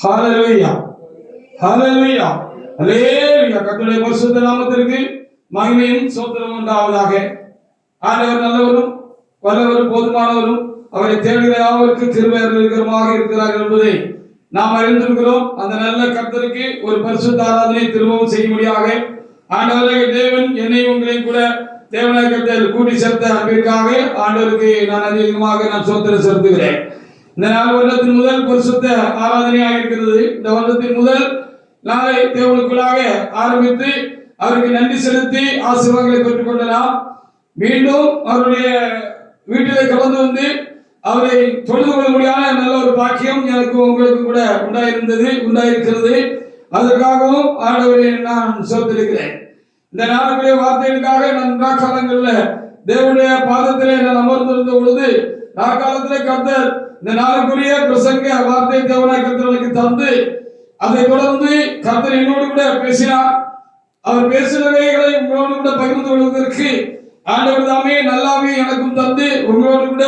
ஹalleluya ஹalleluya ஹalleluya. கர்த்தருடைய பரிசுத்த நாமத்திற்கு மகிமையும் ஸ்தோத்திரமும் உண்டாவதாக. ஆண்டவர் நல்லவரும் வல்லவரும் போதுமானவரும் அவரை தேடுகிற யாவருக்கு கிருபை அருளுகிறவருமாக இருக்கிறார் என்பதை நாம் அறிந்திருக்கிறோம். அந்த நல்ல கர்த்தருக்கு ஒரு பரிசுத்த ஆராதனை திரும்பவும் செய்யும்படியாக ஆண்டவராகிய தேவன் என்னை உங்களையும் கூட தேவனாகிய கர்த்தர் கூட்டி சேர்த்த அன்பிற்காக ஆண்டவருக்கு நான் அதிகமாக ஸ்தோத்திரம் செலுத்துகிறேன். இந்த நாள் வருடத்தின் முதல் பரிசுத்த ஆராதனையாக இருக்கிறது. இந்த வருடத்தின் முதல் நாளை தேவனுக்குள்ளாக ஆரம்பித்து அவருக்கு நன்றி செலுத்தி ஆசீர்வாதங்களை பெற்றுக் கொள்ளலாம். மீண்டும் அவருடைய வீட்டிலே கலந்து வந்து அவரை தொழுது கொள்ள முடியாத நல்ல ஒரு பாக்கியம் எனக்கு உங்களுக்கு கூட உண்டாயிருக்கிறது. அதற்காகவும் ஆண்டவரை நான் சொல்லிருக்கிறேன். இந்த நாளுடைய வார்த்தைகளுக்காக நான் காலங்களில் தேவனுடைய பாதத்திலே நான் அமர்ந்திருந்த பொழுது காலத்திலே கர்த்தர் இந்த நாளுக்குரிய பிரசங்க வார்த்தை தேவனாய் கர்த்தருக்கு தந்து அதை தொடர்ந்து கர்த்தர் என்னோடு கூட பேசினார். அவர் பேசினவைகளை உங்களோடு கூட பகிர்ந்து கொள்வதற்கு ஆண்டவர் தாமே நல்லாவே எனக்கும் தந்து உங்களோடு கூட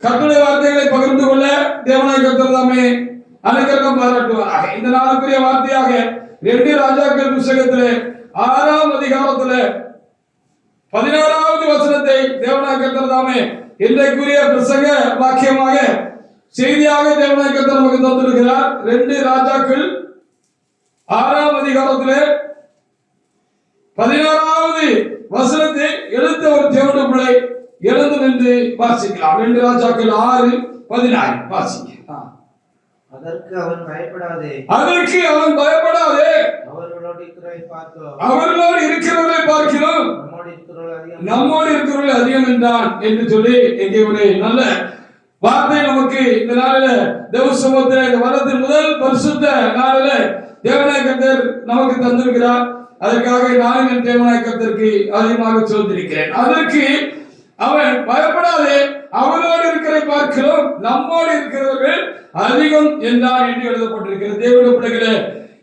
கர்த்தருடைய வார்த்தைகளை பகிர்ந்து கொள்ள தேவனாய் கர்த்தர் தாமே அனுக்கிரகம் பாராட்டுவாராக. இந்த நாளுக்குரிய வார்த்தையாக 2 ராஜாக்கள் புத்தகத்திலே 6ஆம் அதிகாரத்திலே 16வது வசனத்தை தேவனாய் கர்த்தர் தாமே இன்றைக்குரிய பிரசங்க வாக்கியமாக செய்தியாக தேவனாய் கர்த்தர் நமக்கு தந்திருக்கிறார். 2 ராஜாக்கள் 6ஆம் அதிகாரத்திலே 16வது வசனத்தை எடுத்த ஒரு தேவனுடைய பிள்ளை எழுந்து நின்று வாசிக்கலாம். 2 ராஜாக்கள் 6:14 வாசிங்க. அதற்கு அவன் பயப்படாதே, அவர்களோடு இருக்கிறவர்களை பார்க்கிறோம் நம்மோடு இருக்கிறவர்கள் அதிகம் என்றான் என்று சொல்லி எங்கே ஒரு நல்ல வார்த்தை நமக்கு இந்த நாளில் தேவ சமூகத்தில் இந்த வருடத்தின் முதல் பரிசுத்த நாளில் தேவனாய் கர்த்தர் நமக்கு தந்திருக்கிறார். அதற்காக நான் என் தேவனாய் கர்த்தருக்கு அதிகமாக சொல்லியிருக்கிறேன். அதற்கு அவன் பயப்படாதே, அவனோடு இருக்கிற பார்க்கிறோம் நம்மோடு இருக்கிறவர்கள் அதிகம் என்றான் என்று எழுதப்பட்டிருக்கிறது. தேவனுடைய பிள்ளைகளே,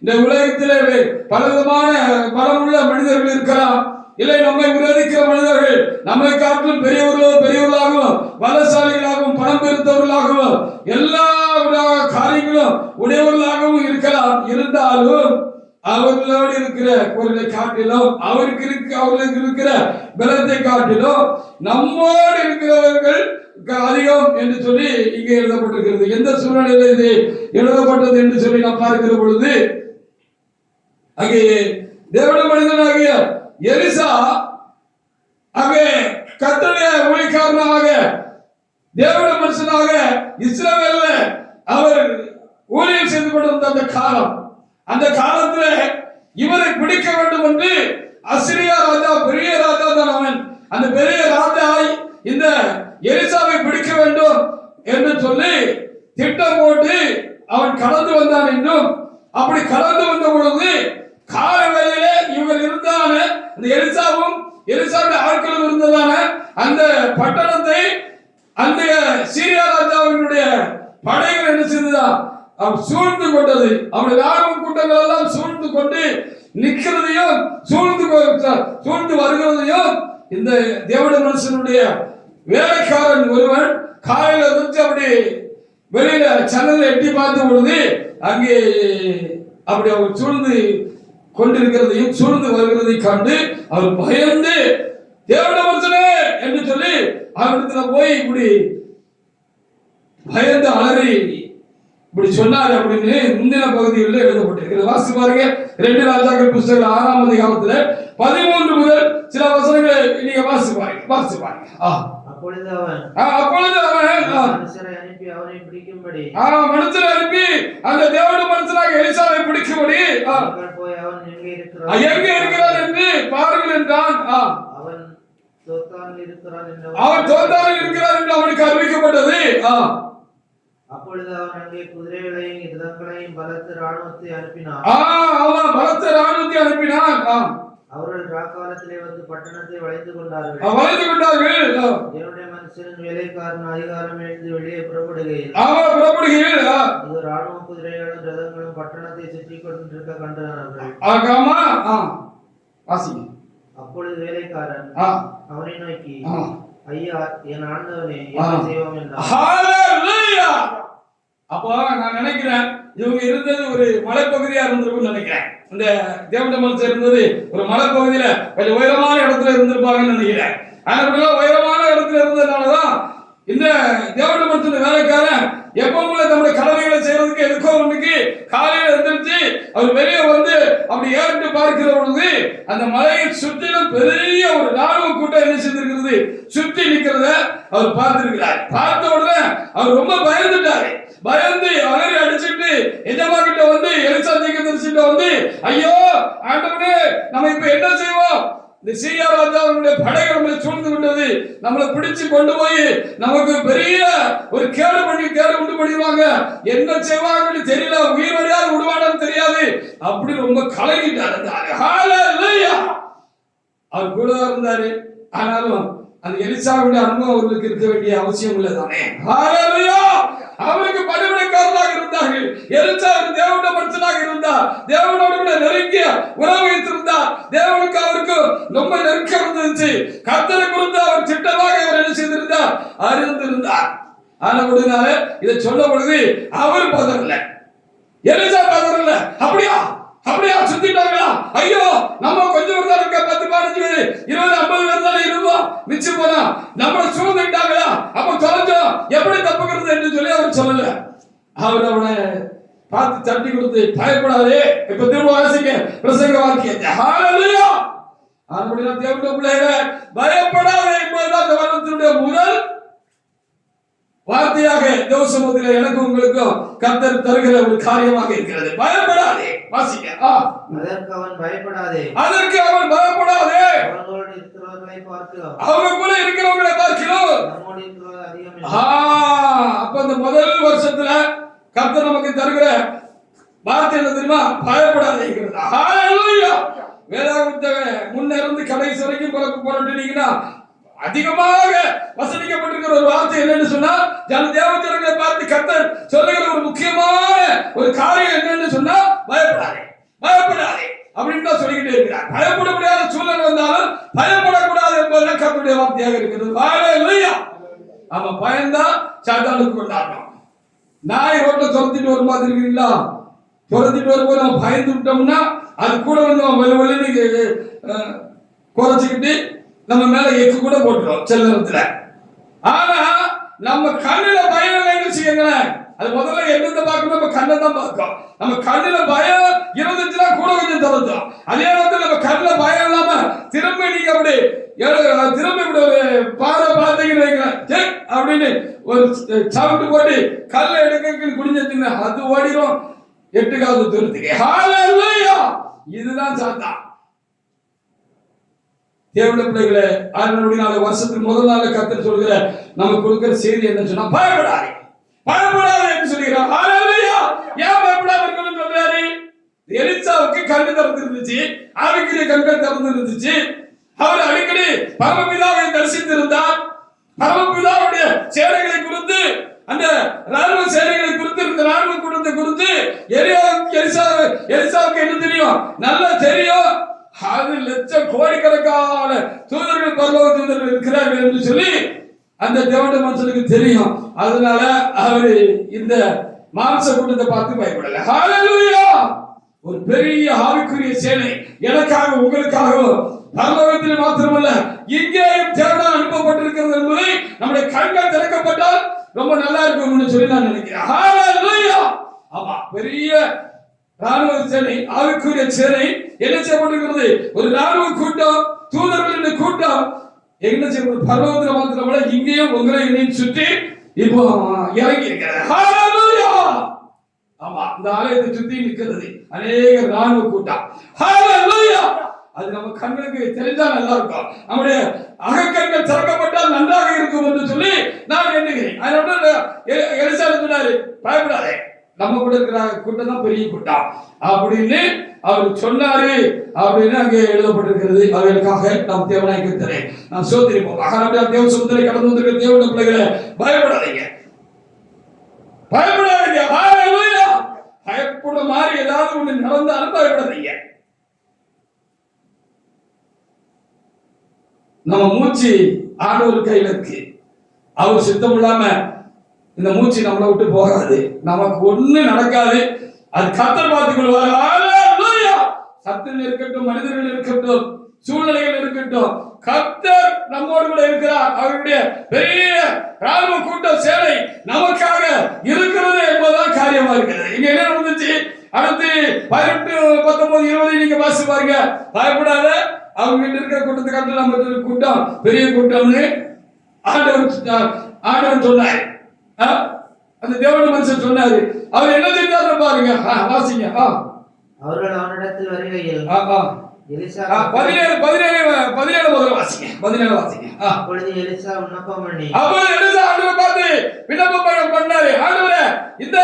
இந்த உலகத்திலே பலவிதமான பலமுள்ள மனிதர்கள் இருக்கலாம். இல்லை, நம்மை விரோதிக்கிற மனிதர்கள் நம்மை காட்டிலும் பெரியவர்களாகவும் பலசாலிகளாகவும் பணம் பெருத்தவர்களாகவும் எல்லா காரியங்களும் உடையவர்களாகவும் இருக்கலாம். இருந்தாலும் அவர்களோடு இருக்கிற பொருளை காட்டிலும் அவர்களுக்கு இருக்கிற பலத்தை காட்டிலும் நம்மோடு இருக்கிறவர்கள் அதிகம் என்று சொல்லி இங்கே எழுதப்பட்டிருக்கிறது. எந்த சூழ்நிலையில் இது எழுதப்பட்டது என்று சொல்லி நாம் பார்க்கிற பொழுது அங்கே தேவனுடைய மனிதனாகிய எலிசா அங்கே கர்த்தருடைய ஊழியக்காரனாக தேவனுடைய மனுஷனாக இஸ்ரவேல்ல அவர் ஊழியம் செய்து கொண்டிருந்த அந்த காலத்தில் இவரை பிடிக்க வேண்டும் என்று அசிரியா ராஜா, பெரிய ராஜா தான் அவன், அந்த பெரிய ராஜா இந்த எலிசாவை பிடிக்க வேண்டும் என்று சொல்லி திட்டம் போட்டு அவன் கடந்து வந்தான் என்றும், அப்படி கடந்து வந்த பொழுது கால வேளையிலே இவர் இருந்தான அந்த எலிசாவுடைய ஆட்களும் இருந்ததான அந்த பட்டணத்தை அந்த சீரியா ராஜாவினுடைய படைகள் என்ன செய்ததா அவன் சூழ்ந்து கொண்டது. அவனுடைய ராணுவ கூட்டங்கள் எல்லாம் சூழ்ந்து கொண்டு நிற்கிறதையும் சூழ்ந்து வருகிறதையும் இந்த தேவனுடைய மனுஷனுடைய வேலைக்காரன் ஒருவன் காலையில வந்து அப்படி வெளியில சன்னல எட்டி பார்த்த பொழுது அங்கே அப்படி அவர் சூழ்ந்து கொண்டிருக்கிறதையும் சூழ்ந்து வருகிறதை கண்டு அவர் பயந்து தேவனுடைய மனுஷனே என்று சொல்லி அவரிடத்துல போய் இப்படி பயந்து அலறி இப்படி சொன்னார் அப்படின்னு முந்தின பகுதிகளில் எழுதப்பட்டிருக்கிறது. வாசி பாருங்க, 2 ராஜாக்கள் புத்தகம் 6ஆம் அதிகாரத்துல 13 முதல் சில வசனங்களை நீங்க வாசி பாருங்க. அப்பொழுது அவன் மனுஷரை அனுப்பி அவனை பிடிக்கும்படி அந்த தேவனுடைய மனுஷனாக எலிசாவை பிடிக்கும்படி போய் அவன் எங்கே இருக்கிறார் என்று பாருங்கள் என்றான். அவன் தோத்தானில் இருக்கிறான் என்று அவனுக்கு அறிவிக்கப்பட்டது. அப்பொழுது அவன் அங்கே குதிரைகளையும் இரதங்களையும் பலத்த ராணுவத்தை அனுப்பினான். அவர்கள் ராக்காலத்திலே வந்து பட்டணத்தை வளைந்து கொண்டார்கள். என்னுடைய மனுஷன் வேலைக்காரன் அதிகாரம் எழுந்து வெளியே புறப்படுகையில் இது ராணுவ குதிரைகளும் ரதங்களும் பட்டணத்தை சுற்றி கொண்டிருக்க கண்டார்கள். அப்பொழுது வேலைக்காரன் அவனை நோக்கி, ஐயா, என் ஆண்டவனே, என்ன செய்வோம் என்றான். அப்போ நான் நினைக்கிறேன், இவங்க இருந்தது ஒரு மலைப்பகுதியா இருந்திருக்கும்னு நினைக்கிறேன். இந்த தேவண்ட மனுஷன் இருந்தது ஒரு மலைப்பகுதியில கொஞ்சம் உயரமான இடத்துல இருந்திருப்பாங்கன்னு நினைக்கிறேன். அதனால உயரமான இடத்துல இருந்ததுனாலதான் இந்த தேவண்ட மனுஷன் வேலைக்காரன் எப்பவுமே நம்முடைய கடமைகளை செய்யறதுக்கு எதுக்கோ ஒண்ணுக்கு காலையில எந்திரிச்சு அவர் வெளியே வந்து அப்படி ஏறிட்டு பார்க்கிற பொழுது அந்த மலையை சுற்றிலும் பெரிய ஒரு ராணுவ கூட்டம் என்ன செய்திருக்கிறது, சுற்றி நிக்கிறத அவர் பார்த்திருக்கிறார். பார்த்த உடனே அவர் ரொம்ப பயந்துட்டாரு. பயந்து அலறி அடிச்சுட்டு எஜமா கிட்ட வந்து எலிசா தீர்க்கதரிசிட்ட வந்து, ஐயோ ஆண்டவனே, நம்ம இப்ப என்ன செய்வோம்? இந்த சீரியா ராஜாவுடைய படைகள் நம்மளை சூழ்ந்து விட்டது, நம்மளை பிடிச்சு கொண்டு போய் நமக்கு பெரிய ஒரு கேடு உண்டு பண்ணிடுவாங்க, என்ன செய்வாங்கன்னு தெரியல, உயிர் வழியாக விடுவானு தெரியாது. அப்படி ரொம்ப கலங்கிட்டாரு. அவர் கூட இருந்தாரு. ஆனாலும் அந்த எலிசாவுடைய அனுபவம் அவர்களுக்கு இருக்க வேண்டிய அவசியம் இல்லை தானே. அவருக்கு பணிவிடைக்காரராக இருந்தார்கள். எலிசா தேவனுடைய மனுஷனாக இருந்தார். தேவனோடு கூட நெருங்கிய உறவு வைத்திருந்தார். தேவனுக்கு அவருக்கு ரொம்ப நெருக்கம் இருந்துச்சு. கர்த்தரை குறித்து அவர் திட்டமாக அவர் என்ன செய்திருந்தார், அறிந்திருந்தார். ஆனபடினால இதை சொல்ல பொழுது அவர் பதறல, எலிசா பதறல. அப்படியா சுத்திட்டாங்களா, ஐயோ நம்ம கொஞ்சம் பேர் தான் இருக்க, 10 15 பேர் 20 50 பேர் தான் இருந்தோம், மிச்சம் போனா நம்மளை சூழ்ந்துட்டாங்களா, அப்ப தொலைஞ்சோம், எப்படி தப்புக்கிறது என்று சொல்லி அவர் சொல்லல. அவர் அவனை பார்த்து தட்டி கொடுத்து, பயப்படாதே. இப்ப திரும்ப வாசிக்க பிரசங்க வாக்கியத்தை. ஹalleluya. ஆனபடினா தேவனுடைய பிள்ளைகளே, பயப்படாதே என்பதுதான் இந்த வருடத்தினுடைய முதல் வார்த்தையாக தேவ சமூகத்திலே எனக்கு உங்களுக்கும் கர்த்தர் தருகிற ஒரு காரியமாக இருக்கிறது. பயப்படாதே. வாசிக்க. அதற்கு அவன் பயப்படாதே. அவங்களோடு இருக்கிறவர்களை பார்க்கிறோம், அவங்களுக்குள்ள இருக்கிறவங்களை பார்க்கிறோம், நம்மோடு இருக்கிறவர்கள் அதிகம். அப்ப இந்த முதல் வருஷத்துல கர்த்தர் நமக்கு தருகிற வார்த்தை என்ன தெரியுமா? பயப்படாதேங்கிறது. ஹalleluya. வேதாகமத்தை முன்னிருந்து கடைசி வரைக்கும் புரட்டினீங்கன்னா அதிகமாக வசனிக்கப்பட்டிருக்கிற ஒரு வார்த்தை என்னன்னு சொன்னா, தேவஜனங்களை பார்த்து கர்த்தர் சொல்லுகிற ஒரு முக்கியமான ஒரு காரியம் என்னன்னு சொன்னா, பயப்படாதே அப்படின்னு தான் சொல்லிக்கிட்டே இருக்கிறார். பயப்பட முடியாத சூழல் வந்தாலும் பயப்படக்கூடாது என்பதுதான் கர்த்தருடைய வார்த்தையாக இருக்கிறது. ஹalleluya. ஆமா, பயந்தா சாத்தானுக்கு கொண்டாடணும். நாய் ரோட்ல துரத்திட்டு வரும் மாதிரி இருக்கீங்களா? துரத்திட்டு வரும்போது நம்ம பயந்து விட்டோம்னா அது கூட வந்து குறைச்சிக்கிட்டு நம்ம மேல எக்கு கூட போட்டுரும் சில நேரத்துல. ஆனா நம்ம கண்ணுல பயம் இல்லைன்னு வச்சுக்கோங்களேன், அது முதல்ல என்னத்தை பார்க்கணும், நம்ம கண்ணை தான் பார்க்கும். நம்ம கண்ணுல பயம் இருந்துச்சுன்னா கூட கொஞ்சம் தருத்தோம். அதே நேரத்தில் நம்ம கண்ணுல பயம் இல்லாம திரும்ப நீங்க அப்படி திரும்ப இப்படி ஒரு பார்த்தீங்கன்னா அப்படின்னு ஒரு சவுண்ட் போட்டு கல்லை எடுக்க குடிஞ்சிருச்சுங்க, அது ஓடிடும் 8வது தூரத்துக்கு. ஹalleluya. இதுதான் சாத்தான். தேவனுடைய பிள்ளைகளே, 6 வருஷத்துக்கு முதல் நாள் கர்த்தர் சொல்கிற நமக்கு கொடுக்கிற செய்தி என்ன சொன்னா, பயப்படாதே என்று சொல்கிறார். ஹalleluya. ஏன் பயப்படாம இருக்கணும்னு சொல்றாரு? எலிசாவுக்கு கண்ணு திறந்து இருந்துச்சு, ஆவிக்குரிய கண்கள் திறந்து இருந்துச்சு. அவர் அடிக்கடி பரமபிதாவை தரிசித்திருந்தார். பரமபிதாவுடைய சேனைகளை குறித்து, அந்த ராணுவ சேனைகளை குறித்து, இந்த ராணுவ கூட்டத்தை குறித்து எலிசாவுக்கு என்ன தெரியும்? நல்லா தெரியும். அது லட்சம் கோடிக்கணக்கான தூதர்கள், பரலோக தூதர்கள் இருக்கிறார்கள் என்று சொல்லி அந்த தேவனுடைய மனுஷனுக்கு தெரியும். அதனால அவரு இந்த மாம்ச கூட்டத்தை பார்த்து பயப்படல. ஹalleluya. ஒரு பெரிய ஆவிக்குரிய சேனை எனக்காக உங்களுக்காகவும் பரலோகத்தில் மாத்திரமல்ல இங்கேயும் தேவனால் அனுப்பப்பட்டிருக்கிறது என்பதை நம்முடைய கண்கள் திறக்கப்பட்டால் ரொம்ப நல்லா இருக்கும்னு சொல்லி நான் நினைக்கிறேன். ஹalleluya. ஆமா, பெரிய ராணுவ சேனை, ஆவிக்குரிய சேனை என்ன செய்யப்பட்டிருக்கிறது? ஒரு ராணுவ கூட்டம், தூதர்களின் கூட்டம் என்ன செய்யப்படும்? பரலோகத்தில் மாத்திரமல்ல இங்கேயும் உங்களை என்னையும் சுற்றி இப்போ இறங்கி இருக்கிறது. ஹalleluya. ஆமா, இந்த ஆலயத்தை சுற்றி நிற்கிறது அநேக ராணுவ கூட்டம். ஹalleluya. அது நம்ம கண்களுக்கு தெரிஞ்சா நல்லா இருக்கும், நம்முடைய அகக்கண்கள் திறக்கப்பட்டால் நன்றாக இருக்கும் என்று சொல்லி நான் எண்ணுகிறேன். அதனால எலிசா சொன்னாரு, பயப்படாதே, நம்ம கூட இருக்கிற கூட்டம் தான் பெரிய கூட்டம் அப்படின்னு அவர் சொன்னாரு அப்படின்னு அங்கே எழுதப்பட்டிருக்கிறது. அவர்களுக்காக நாம் தேவனாய் கர்த்தரை நாம் சோதரிப்போம். தேவ சமுத்திரை கடந்து வந்திருக்கிற தேவனுடைய பிள்ளைகளை பயப்படாதீங்க. ஹalleluya. பயப்பட மாதிரி ஏதாவது ஒண்ணு நடந்தாலும் பயப்படாதீங்க. நம்ம மூச்சு ஆண்டவர் கையில இருக்கு. அவர் சித்தம் இல்லாம இந்த மூச்சு நம்மளை விட்டு போகாது. நமக்கு ஒண்ணு நடக்காது. அது கர்த்தர் பார்த்துக் கொள்வார். ஹalleluya. சத்துரு இருக்கட்டும், மனிதர்கள் இருக்கட்டும், சூழ்நிலைகள் இருக்கட்டும், கர்த்தர் நம்மோடு கூட இருக்கிறார். அவருடைய பெரிய ராணுவ கூட்ட சேனை நமக்காக இருக்கிறது என்பதுதான் காரியமா இருக்கிறது. இங்க என்ன நடந்துச்சு? அடுத்து 18, 19, 20 நீங்க வாசி பாருங்க. பயப்படாத, அவங்க கிட்ட இருக்கிற கூட்டத்தை கண்டு நம்ம கூட்டம் பெரிய கூட்டம்னு ஆண்டவர் சொன்னார். அந்த தேவனுடைய மனுஷன் சொன்னாரு. அவர் என்ன செஞ்சாரு பாருங்க. வாசிங்க. அவர்கள் அவனிடத்தில் வருகையில் எலிசா 17 முதல்ல வாசிங்க. 17 வாசிங்க. அப்பொழுது எலிசா விண்ணப்பம் பண்ணி ஆண்டவரை பார்த்து விண்ணப்பம் பண்ணாரு. ஆண்டவரே, இந்த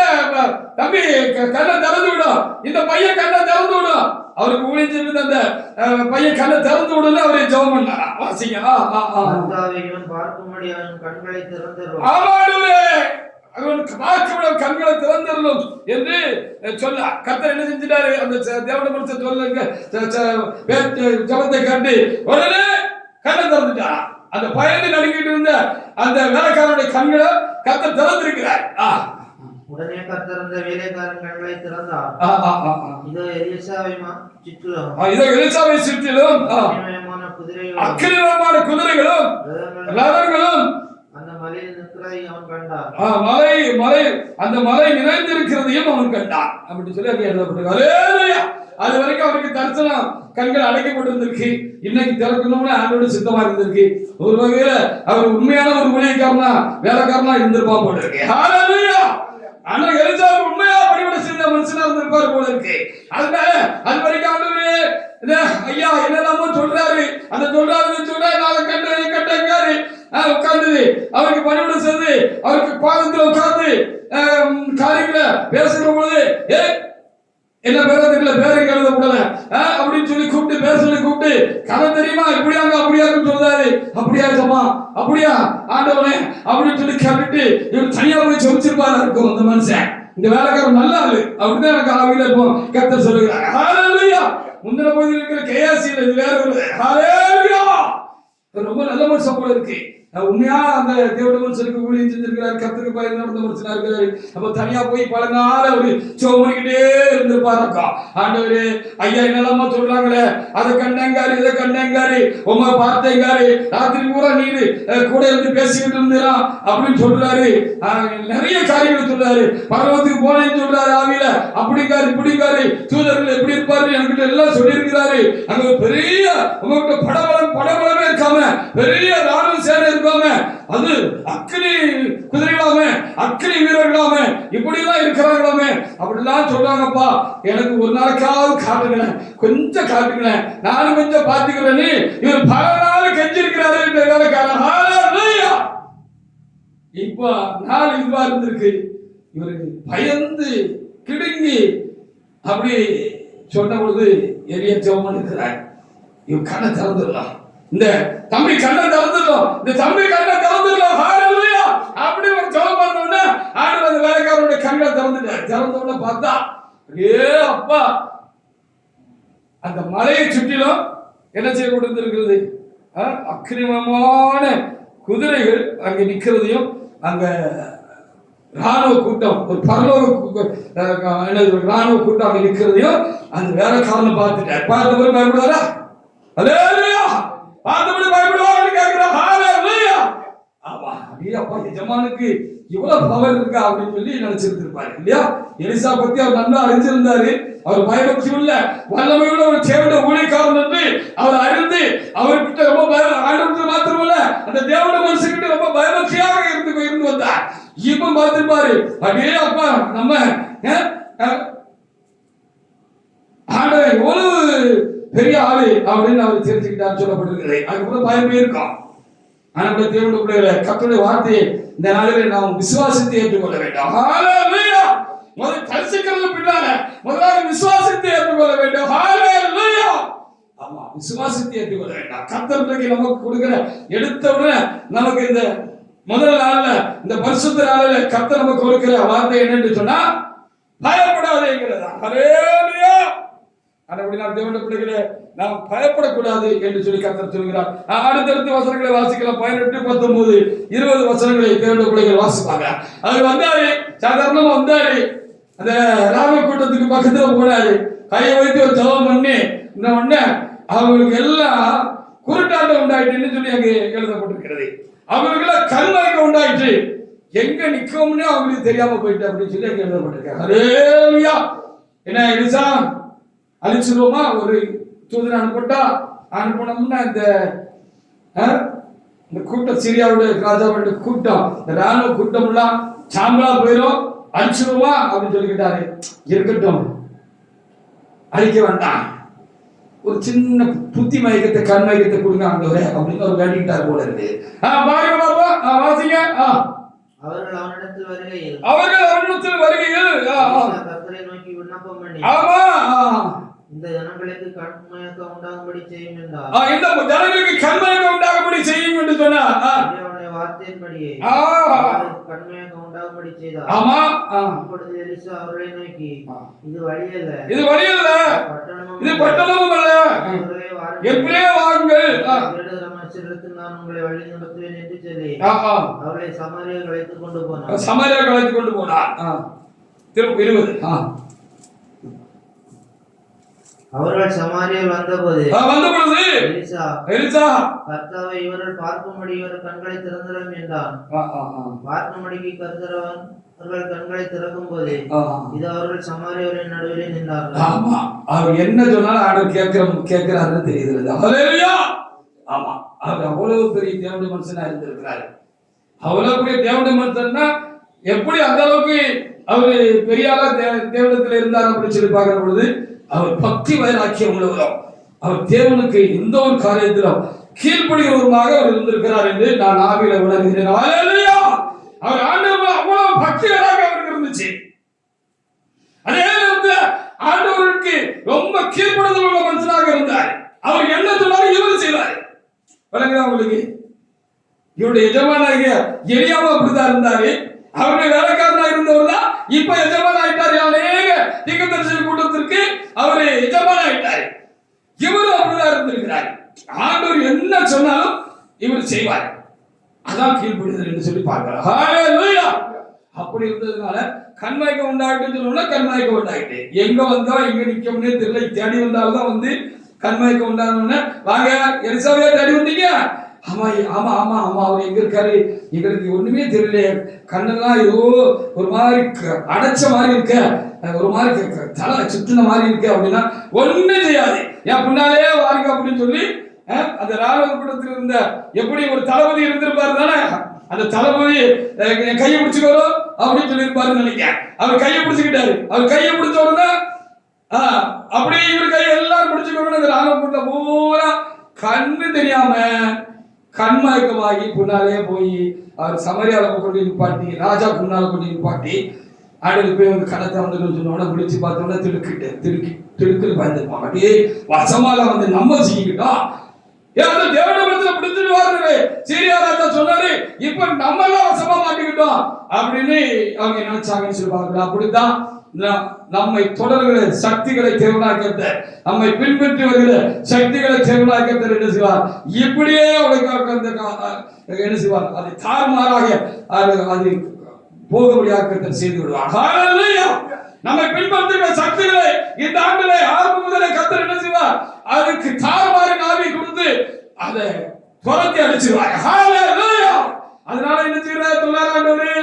தம்பி கண்ணை திறந்து விடும், இந்த பையன் கண்ணை திறந்து விடும். அவருக்கு ஊழியர் அந்த பையன் கண்ணை திறந்து விடுன்னு அவரை ஜெபம் பண்ணாரா? வாசிங்க. இவன் பார்க்கும்படி அவன் கண்களை திறந்தருளும். ஆமாண்டவரே, அவனுக்கு பார்க்க கண்களை திறந்தருளும் என்று சொல்ல கர்த்தர் என்ன செஞ்சிட்டாரு? அந்த தேவனுடைய மனுஷன் சொல்லுங்க ஜெபத்தை கண்டு உடனே கண்ணை திறந்துட்டாரா? அந்த பயந்து நடுங்கிட்டு இருந்த அந்த வேலைக்காரனுடைய கண்களை கர்த்தர் திறந்திருக்கிறார். உடனே கர்த்தர் அந்த வேலைக்காரன் கண்களை திறந்தார். இதோ எலிசாவை சுற்றிலும் அக்கிரமமான குதிரைகளும் ரதங்களும் அந்த மலையில் நிற்கிறதை அவன் கண்டான். அந்த மலை நிறைந்திருக்கிறதையும் அவன் கண்டான். அப்படி சொல்லி அங்கே எழுதப்பட்டிருக்கு. அது வரைக்கும் அவருக்கு தரிசனம் கண்கள் அடைக்கப்பட்டிருந்திருக்கு. இன்னைக்கு திறக்கணும்னு ஆண்டோட சித்தமா இருந்திருக்கு. ஒரு வகையில அவர் உண்மையான ஒரு ஊழியக்காரனா வேலைக்காரனா இருந்திருப்பான் போல இருக்கு. ஹalleluya. ஆனா எலிசா உண்மையா பணிவிட செய்த மனுஷனா இருந்திருப்பார் போல இருக்கு. அதனால அது வரைக்கும் ஆண்டவரே ஐயா என்னெல்லாமோ சொல்றாரு, அந்த சொல்றாரு நாளை கண்டங்காரு உட்கார்ந்து அவருக்கு பணிவிட செய்து அவருக்கு பாதத்துல உட்கார்ந்து காரியங்களை பேசுகிற பொழுது என்ன பேர தெரியல, பேருக்கு எழுத கூடல அப்படின்னு சொல்லி கூப்பிட்டு பேச சொல்லி கூப்பிட்டு கதை தெரியுமா இப்படியாங்க அப்படியான்னு சொல்றாரு. அப்படியா சமா அப்படியா ஆண்டவனே அப்படின்னு சொல்லி கேட்டுட்டு இவர் தனியா போய் சொல்லிச்சிருப்பாரு இருக்கும் அந்த மனுஷன். இந்த வேலைக்காரன் நல்ல ஆளு அப்படிதான் எனக்கு ஆவியில இருக்கும் கர்த்தர் சொல்லுகிறார். ஹalleluya. முந்தின பகுதியில் இருக்கிற கேயாசியில் இது வேற ஒரு ஹalleluya. ரொம்ப நல்ல மனுஷன் போல இருக்கு. உண்மையா அந்த தேவனுடைய மனுஷனுக்கு ஊழியம் செஞ்சிருக்கிறார். கர்த்தருக்கு பயந்து நடந்த மனுஷனா இருக்கிறாரு. அப்ப தனியா போய் பல நாள் அவரு சோமனிக்கிட்டே இருந்திருப்பாருக்கா. ஆண்டவரே ஐயா என்னெல்லாமோ சொல்றாங்களே, அதை கண்டங்காரு இதை கண்டங்காரு உமா பார்த்தேங்காரு ராத்திரி பூரா நீரு கூட இருந்து பேசிக்கிட்டு இருந்தா அப்படின்னு சொல்றாரு. நிறைய காரியங்கள் சொல்றாரு. பரவத்துக்கு போனேன்னு சொல்றாரு. ஆவியில அப்படிங்காரு இப்படிங்காரு தூதர்கள் எப்படி இருப்பாரு என்கிட்ட எல்லாம் சொல்லியிருக்கிறாரு. அங்க பெரிய உங்ககிட்ட படபலமே இருக்காம பெரிய ராணுவ சேனை இருக்காம அது அக்னி குதிரைகளாமே அக்னி வீரர்களாமே இப்படிலாம் இருக்கிறார்களாமே அப்படிலாம் சொல்றாங்கப்பா. எனக்கு ஒரு நாளைக்காவது காட்டுங்களேன், கொஞ்சம் காட்டுங்களேன், நானும் கொஞ்சம் பார்த்துக்கிறேன்னு இவர் பல நாள் கெஞ்சிருக்கிறாரு இந்த வேலைக்காரன். ஹalleluya. இப்ப நாள் இதுவா இருந்திருக்கு. இவருக்கு பயந்து கிடுங்கி அப்படி சொன்ன பொழுது எரிய ஜெபம் இருக்கிறார். இவன் கண்ணை திறந்துடலாம், இந்த தம்பி கண்ணை திறந்துடலாம், இந்த தம்பி கண்ணை திறந்துடலாம். ஹalleluya. அப்படி ஒரு ஜெபம் பண்ண உடனே ஆண்டவர் அந்த வேலைக்காரனுடைய கண்ணை திறந்துட்டார். திறந்த உடனே பார்த்தா அப்பா அந்த மலையை சுற்றிலும் என்ன செய்யப்பட்டிருக்கிறது? அக்கிரமமான குதிரைகள் அங்க நிக்கிறதையும் அங்க ராணுவ கூட்டம் ஒரு பரலோக ராணுவ கூட்டம் அங்க நிக்கிறதையும் அந்த வேலைக்காரனை பார்த்துட்டார். பார்த்தவரை பயப்படுவாரா? ஹalleluya. பார்த்தபடி பயப்படுவாங்கன்னு கேட்கிறார். ஹalleluya. ஆமா அப்பா எஜமானுக்கு இவ்வளவு பவர் இருக்கா அப்படின்னு சொல்லி நினைச்சிருந்திருப்பாரு இல்லையா? எலிசா பத்தி அவர் நல்லா அறிஞ்சிருந்தாரு. அவர் பயபக்தி உள்ள வல்லமையுள்ள ஒரு தேவனுடைய ஊழியக்காரன் என்று அவர் அறிந்து அவர்கிட்ட ரொம்ப ஆண்டவருக்கு மாத்திரமல்ல அந்த தேவனுடைய மனுஷங்கிட்ட ரொம்ப பயபக்தியாக இருந்து வந்தார். இப்ப பார்த்திருப்பாரு. அப்படியே அப்பா நம்ம ஆண்டவர் எவ்வளவு பெரிய ஆளு அப்படின்னு அவர் தெரிஞ்சுக்கிட்டான்னு சொல்லப்பட்டிருக்கிறது. அதுக்கப்புறம் பயமே இருக்கும். ஆனால் தேவனுடைய பிள்ளைகளை கர்த்தருடைய வார்த்தையை இந்த நாளிலே நாம் விசுவாசித்து ஏற்றுக்கொள்ள வேண்டும். ஹalleluya. முதல் தரிசிக்கிறது பின்னால முதலாவது விசுவாசித்து ஏற்றுக்கொள்ள வேண்டும். ஹalleluya. ஆமா விசுவாசித்து ஏற்றுக்கொள்ள வேண்டும். கர்த்தருக்கு நமக்கு கொடுக்கிற எடுத்த உடனே நமக்கு இந்த முதல் நாள்ல இந்த பரிசுத்த நாளில கர்த்தர் நமக்கு கொடுக்கிற வார்த்தை என்னன்னு சொன்னா பயப்படாதேங்கிறதா. ஹalleluya. அப்படின்னா தேவனுடைய பிள்ளைகளே நாம் பயப்படக்கூடாது என்று சொல்லி கர்த்தர் சொல்கிறார். அடுத்தடுத்த வசனங்களை வாசிக்கலாம். 18, 19, 20 வசனங்களை தேவனுடைய பிள்ளைகள் வாசிப்பாங்க. அது வந்தாரு, சாதாரணமா வந்தாரு, அந்த ராம கூட்டத்துக்கு பக்கத்துல போனாரு. கையை வைத்து ஒரு ஜபம் பண்ணி இந்த உடனே அவங்களுக்கு எல்லாம் குருட்டாட்டம் உண்டாயிட்டுன்னு சொல்லி அங்கே எழுதப்பட்டிருக்கிறது. அவங்களுக்கு கண்மயக்கம் உண்டாயிற்று. எங்க நிக்கோம்னு அவங்களுக்கு தெரியாம போயிட்டு அப்படின்னு சொல்லி அங்கே எழுதப்பட்டிருக்காங்க. ஹல்லேலூயா. என்ன எலிசா அழிச்சிருவோமா? ஒரு தூதனை அனுப்பினோம்னா இந்த கூட்டம், சிரியாவுடைய ராஜாவுடைய கூட்டம், இந்த ராணுவ கூட்டம் எல்லாம் சாம்பலா போயிடும், அழிச்சிருவோமா அப்படின்னு சொல்லிக்கிட்டாரு. இருக்கட்டும், அழிக்க வேண்டாம், ஒரு சின்ன புத்தி மயக்கத்தை கண் மயக்கத்தை கொடுங்க ஆண்டவரே அப்படின்னு ஒரு வேண்டிக்கிட்டார் போல இருக்கு. பாருங்க பாப்பா, வாசிங்க. அவர்கள் அவனிடத்தில் வருகையில் கர்த்தரை நோக்கி விண்ணப்பம் பண்ணி, ஆமா, இந்த ஜனங்களுக்கு கண்மயக்கம் உண்டாகும்படி செய்யும் என்றார். இந்த ஜனங்களுக்கு கண்மயக்கம் உண்டாகும்படி செய்யும் என்று சொன்னார். அவருடைய வார்த்தையின்படியே கண்மயக்கம் உண்டாகும்படி செய்தார். ஆமா. அப்பொழுது எலிசா அவர்களை நோக்கி, இது வழியல்ல, இது பட்டணமும் அல்ல, எப்படியே வாருங்கள், நான் உங்களை வழி நடத்துவேன் என்று சொல்லி அவர்களை சமாரியாவுக்கு அழைத்துக் கொண்டு போனார். திரும்ப 20. அவர்கள் சமாரியாவில் வந்தபோது எலிசா கர்த்தாவை இவர்கள் பார்க்கும்படி இவர் கண்களை திறந்தரும் என்றான். பார்க்கும்படிக்கு கர்த்தர் அவர்கள் கண்களை திறக்கும் போது இது அவர்கள் சமாரியாவின் நடுவிலே நின்றார்கள். ஆமா, அவர் என்ன சொன்னாலும் ஆண்டவர் கேட்கிறாருன்னு தெரியுது. ஹல்லேலூயா. ஆமா, அவர் அவ்வளவு பெரிய தேவனுடைய மனுஷனா இருந்திருக்கிறாரு. அவ்வளவு பெரிய தேவனுடைய மனுஷன்னா எப்படி அந்த அளவுக்கு அவரு பெரிய ஆளா தேவனத்துல இருந்தார் அப்படின்னு சொல்லி பார்க்கிற பொழுது அவர் பக்தி வைராக்கியம் உள்ளவரும், அவர் தேவனுக்கு எந்த ஒரு காரியத்திலும் கீழ்ப்படுகிறவருமாக அவர் இருந்திருக்கிறார் என்று நான் ஆவியில உணர்கிறேன். ஹல்லேலூயா. அவர் ஆண்டவர் அவ்வளவு பக்தி வைராக்கியம் அவருக்கு இருந்துச்சு. அதே நேரத்தில் ஆண்டவருக்கு ரொம்ப கீழ்ப்படுதல் உள்ள மனுஷனாக இருந்தார். அவர் என்ன சொன்னாலும் இவர் செய்வார். வழங்குதா உங்களுக்கு? இவருடைய எஜமானாகிய எலியாவும் அப்படித்தான் இருந்தாரு. அவருடைய வேலைக்காரனா இருந்தவர் தான் இப்ப எஜமான ஆயிட்டாரு. அநேக தீர்க்கதரிசி கூட்டத்திற்கு அவரு எஜமான ஆயிட்டாரு. இவரும் அப்படிதான் இருந்திருக்கிறார். ஆண்டவர் என்ன சொன்னாலும் இவர் செய்வார். அதான் கீழ்ப்படுதல் என்று சொல்லி பார்க்கிறார். ஹல்லேலூயா. அப்படி இருந்ததுனால கண்மயக்கம் உண்டாயிட்டு சொன்னா கண்மயக்கம் உண்டாயிட்டு, எங்க வந்தா எங்க நிக்கணும்னே தெரியல, தேடி வந்தால்தான் வந்து கண்மயக்கம் உண்டான வாங்க எலிசாவையா தேடி வந்தீங்க? ஆமா ஆமா ஆமா ஆமா, அவர் எங்க இருக்காரு, எங்களுக்கு ஒண்ணுமே தெரியல, கண்ணெல்லாம் ஏதோ ஒரு மாதிரி அடைச்ச மாதிரி இருக்க, ஒரு மாதிரி தலை சுற்றின மாதிரி இருக்கு அப்படின்னா ஒண்ணுமே செய்யாது, என் பின்னாலே வாருங்க அப்படின்னு சொல்லி அந்த ராணுவ கூட்டத்தில் இருந்த எப்படி ஒரு தளபதி இருந்திருப்பாரு தானே, அந்த தளபதி என் கையை பிடிச்சுக்கோ அப்படின்னு சொல்லியிருப்பாருன்னு நினைக்கிறேன். அவர் கையை பிடிச்சுக்கிட்டாரு. அவர் கையை பிடிச்ச உடனே அப்படியே இவர் கையை எல்லாரும் பிடிச்சுக்கோங்க. அந்த ராணுவ கூட்டம் பூரா கண்ணு தெரியாம கண்மயக்கமாகி பின்னாலே போய் அவர் சமரியால கொண்டு நிப்பாட்டி, ராஜா பின்னால கொண்டு நிப்பாட்டி, ஆடுக்கு போய் அவங்க கணத்தை வந்து சொன்னோட பிடிச்சு பார்த்தோம்னா திடுக்குன்னு பயந்துருப்பாங்க. அப்படியே வசமால வந்து நம்ம செய்யிக்கிட்டோம். தேவனத்துல பிடிச்சிருவாரு சீரியா ராஜா சொன்னாரு, இப்ப நம்ம எல்லாம் வசமா மாட்டிக்கிட்டோம் அப்படின்னு அவங்க நினைச்சாங்கன்னு சொல்லுவாங்க. அப்படித்தான் நம்மை தொடர்கிற சக்திகளை தேவனாக்கத்த, நம்மை பின்பற்றி வருகிற சக்திகளை தேவனாக்கத்த என்ன செய்வார், இப்படியே என்ன செய்வார், அதை தாறுமாறாக அது போகும்படியாக்கத்தை செய்து விடுவார். நம்மை பின்பற்றுகிற சக்திகளை இந்த ஆண்டிலே ஆரம்ப முதலே கர்த்தர் என்ன செய்வார், அதுக்கு தாறுமாறு நாவி கொடுத்து அதை துரத்தி அடிச்சிருவார். அதனால என்ன செய்யறாரு, தொழிலாளர்களே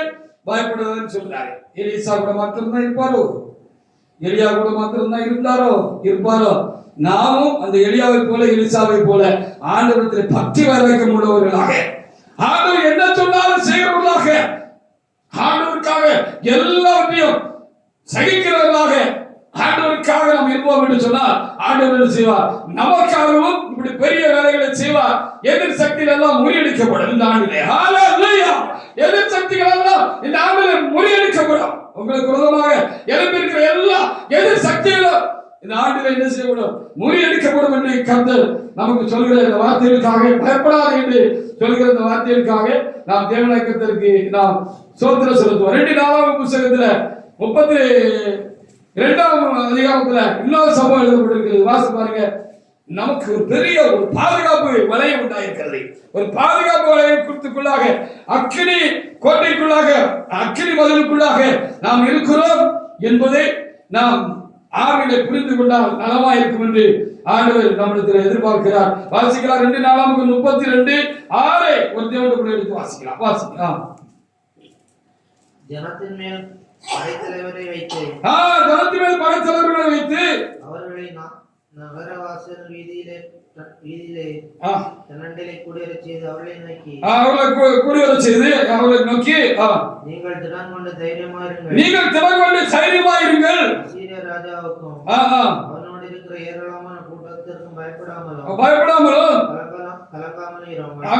பயப்படுவதுன்னு சொல்றாரு. எலிசா கூட மாத்திரம்தான் இருப்பாரோ, எலியா கூட மாத்திரம்தான் இருப்பாரோ. நாமும் அந்த எலியாவை போல எலிசாவை போல ஆண்டவரத்தில் பக்தி வைராக்கியம் உள்ளவர்களாக, ஆண்டவர் என்ன சொன்னாலும் செய்கிறவர்களாக, ஆண்டவருக்காக எல்லாவற்றையும் சகிக்கிறவர்களாக ஆண்டவருக்காக நாம் இருப்போம் என்று சொன்னால் ஆண்டவர் என்ன செய்வார், நமக்காகவும் இப்படி பெரிய வேலைகளை செய்வார். எதிர் சக்திகள் எல்லாம் முறியடிக்கப்படும் இந்த ஆண்டிலே. ஹல்லேலூயா. எதிர் சக்திகள் எல்லாம் இந்த ஆண்டிலே முறியடிக்கப்படும். உங்களுக்கு விரோதமாக எழும்பியிருக்கிற எல்லா எதிர் சக்திகளும் இந்த ஆண்டிலே என்ன செய்யப்படும், முறியடிக்கப்படும் என்று கர்த்தர் நமக்கு சொல்கிற இந்த வார்த்தைகளுக்காக, பயப்படாது என்று சொல்கிற இந்த வார்த்தைகளுக்காக நாம் தேவனாகிய கர்த்தருக்கு நாம் ஸ்தோத்திரம் செலுத்துவோம். 2 நாளாகம புத்தகத்துல 32ஆம் அதிகாரத்துல இன்னொரு சம்பவம் எழுதப்பட்டிருக்கிறது. வாசித்து பாருங்க. நமக்கு ஒரு பெரிய ஒரு பாதுகாப்பு வளையம் உண்டாயிருக்கிறது. ஒரு பாதுகாப்பு வளையத்துக்குள்ளாக, அக்கினி கோட்டைக்குள்ளாக, அக்கினி மதிலுக்குள்ளாக நாம் இருக்கிறோம். என்பதை நாம் ஆவிலே புரிந்து கொண்டால் நலமா இருக்கும் என்று ஆண்டவர் நம்மிடத்தில் எதிர்பார்க்கிறார். வாசிக்கலாம் 2 நாளாகமம் 32:6 ஒரு தேவனுடைய எடுத்து வாசிக்கலாம். வாசிக்கலாம். ஜனத்தின் மேல் படைத்தலைவரை வைத்து ஜனத்தின் மேல் படைத்தலைவர்களை வைத்து அவர்களை நகரவாசல் வீதியிலே தன்னண்டிலே குடியேறச் செய்து அவர்களை நோக்கி நீங்கள் திடன் கொண்டு தைரியமாயிருங்கள். அசீரிய ராஜாவுக்கும் அவனோடு இருக்கிற ஏராளமான கூட்டத்திற்கும் பயப்படாமலும் கலங்காமலும்